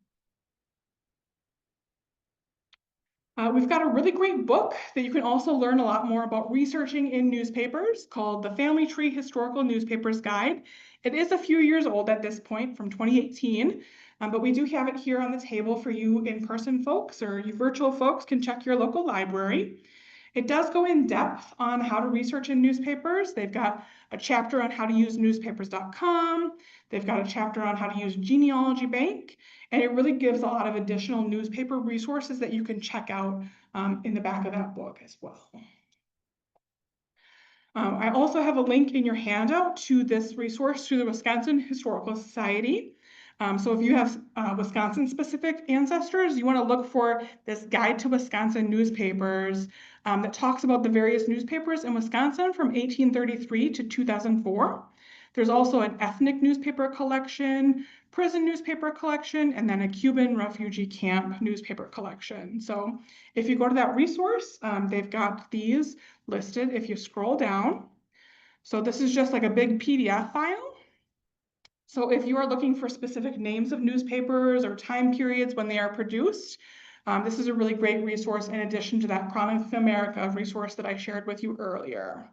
We've got a really great book that you can also learn a lot more about researching in newspapers called The Family Tree Historical Newspapers Guide. It is a few years old at this point, from 2018, but we do have it here on the table for you in-person folks, or you virtual folks can check your local library. It does go in depth on how to research in newspapers. They've got a chapter on how to use newspapers.com. They've got a chapter on how to use Genealogy Bank. And it really gives a lot of additional newspaper resources that you can check out in the back of that book as well. I also have a link in your handout to this resource to the Wisconsin Historical Society. So if you have Wisconsin-specific ancestors, you want to look for this Guide to Wisconsin Newspapers that talks about the various newspapers in Wisconsin from 1833 to 2004. There's also an ethnic newspaper collection, prison newspaper collection, and then a Cuban refugee camp newspaper collection. So if you go to that resource, they've got these listed if you scroll down. So this is just like a big PDF file. So if you are looking for specific names of newspapers or time periods when they are produced, this is a really great resource in addition to that Chronicles of America resource that I shared with you earlier.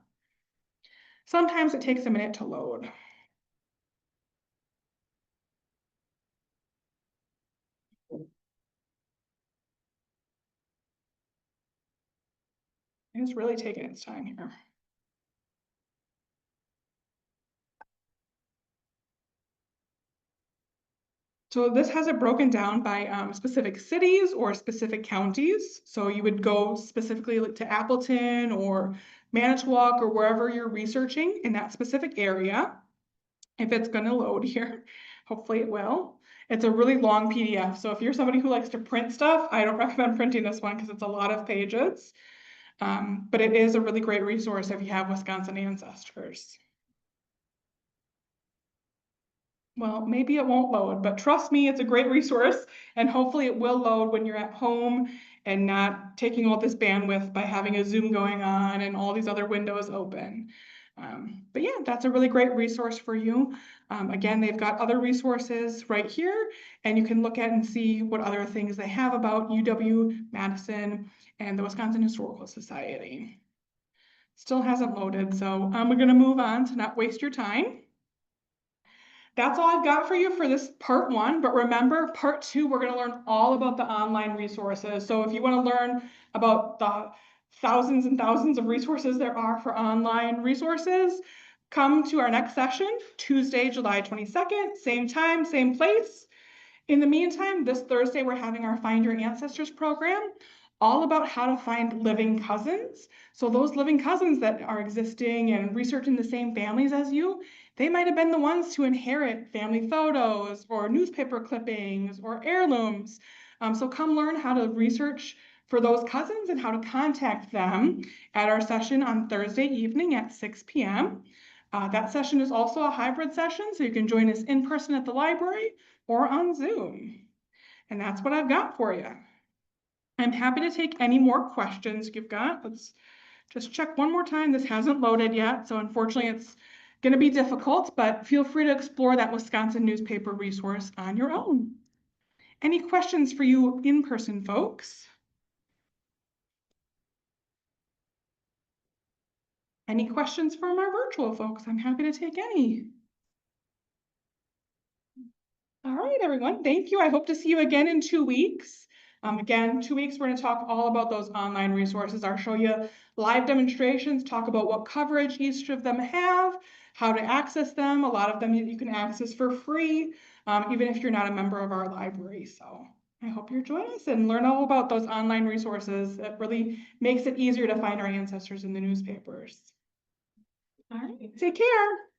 Sometimes it takes a minute to load. It's really taking its time here. So this has it broken down by specific cities or specific counties. So you would go specifically to Appleton or Manitowoc or wherever you're researching in that specific area. if it's gonna load here. Hopefully it will. It's a really long PDF, so if you're somebody who likes to print stuff, I don't recommend printing this one because it's a lot of pages. But it is a really great resource if you have Wisconsin ancestors. Well, maybe it won't load, but trust me, it's a great resource, and hopefully it will load when you're at home and not taking all this bandwidth by having a Zoom going on and all these other windows open. But yeah, that's a really great resource for you. Again, they've got other resources right here, and you can look at and see what other things they have about UW-Madison and the Wisconsin Historical Society. Still hasn't loaded, so we're gonna move on to not waste your time. That's all I've got for you for this part one, but remember, part two, we're gonna learn all about the online resources. So if you wanna learn about the thousands and thousands of resources there are for online resources, come to our next session, Tuesday, July 22nd, same time, same place. In the meantime, this Thursday, we're having our Find Your Ancestors program, all about how to find living cousins. So those living cousins that are existing and researching the same families as you, they might have been the ones to inherit family photos or newspaper clippings or heirlooms. So come learn how to research for those cousins and how to contact them at our session on Thursday evening at 6 p.m. That session is also a hybrid session, so you can join us in person at the library or on Zoom. And that's what I've got for you. I'm happy to take any more questions you've got. Let's just check one more time. This hasn't loaded yet, so unfortunately it's going to be difficult, but feel free to explore that Wisconsin newspaper resource on your own. Any questions for you in-person folks? Any questions from our virtual folks? I'm happy to take any. All right, everyone, thank you. I hope to see you again in 2 weeks. Again, 2 weeks, we're going to talk all about those online resources. I'll show you live demonstrations, talk about what coverage each of them have, how to access them. A lot of them you can access for free, even if you're not a member of our library. So I hope you join us and learn all about those online resources. It really makes it easier to find our ancestors in the newspapers. All right, take care.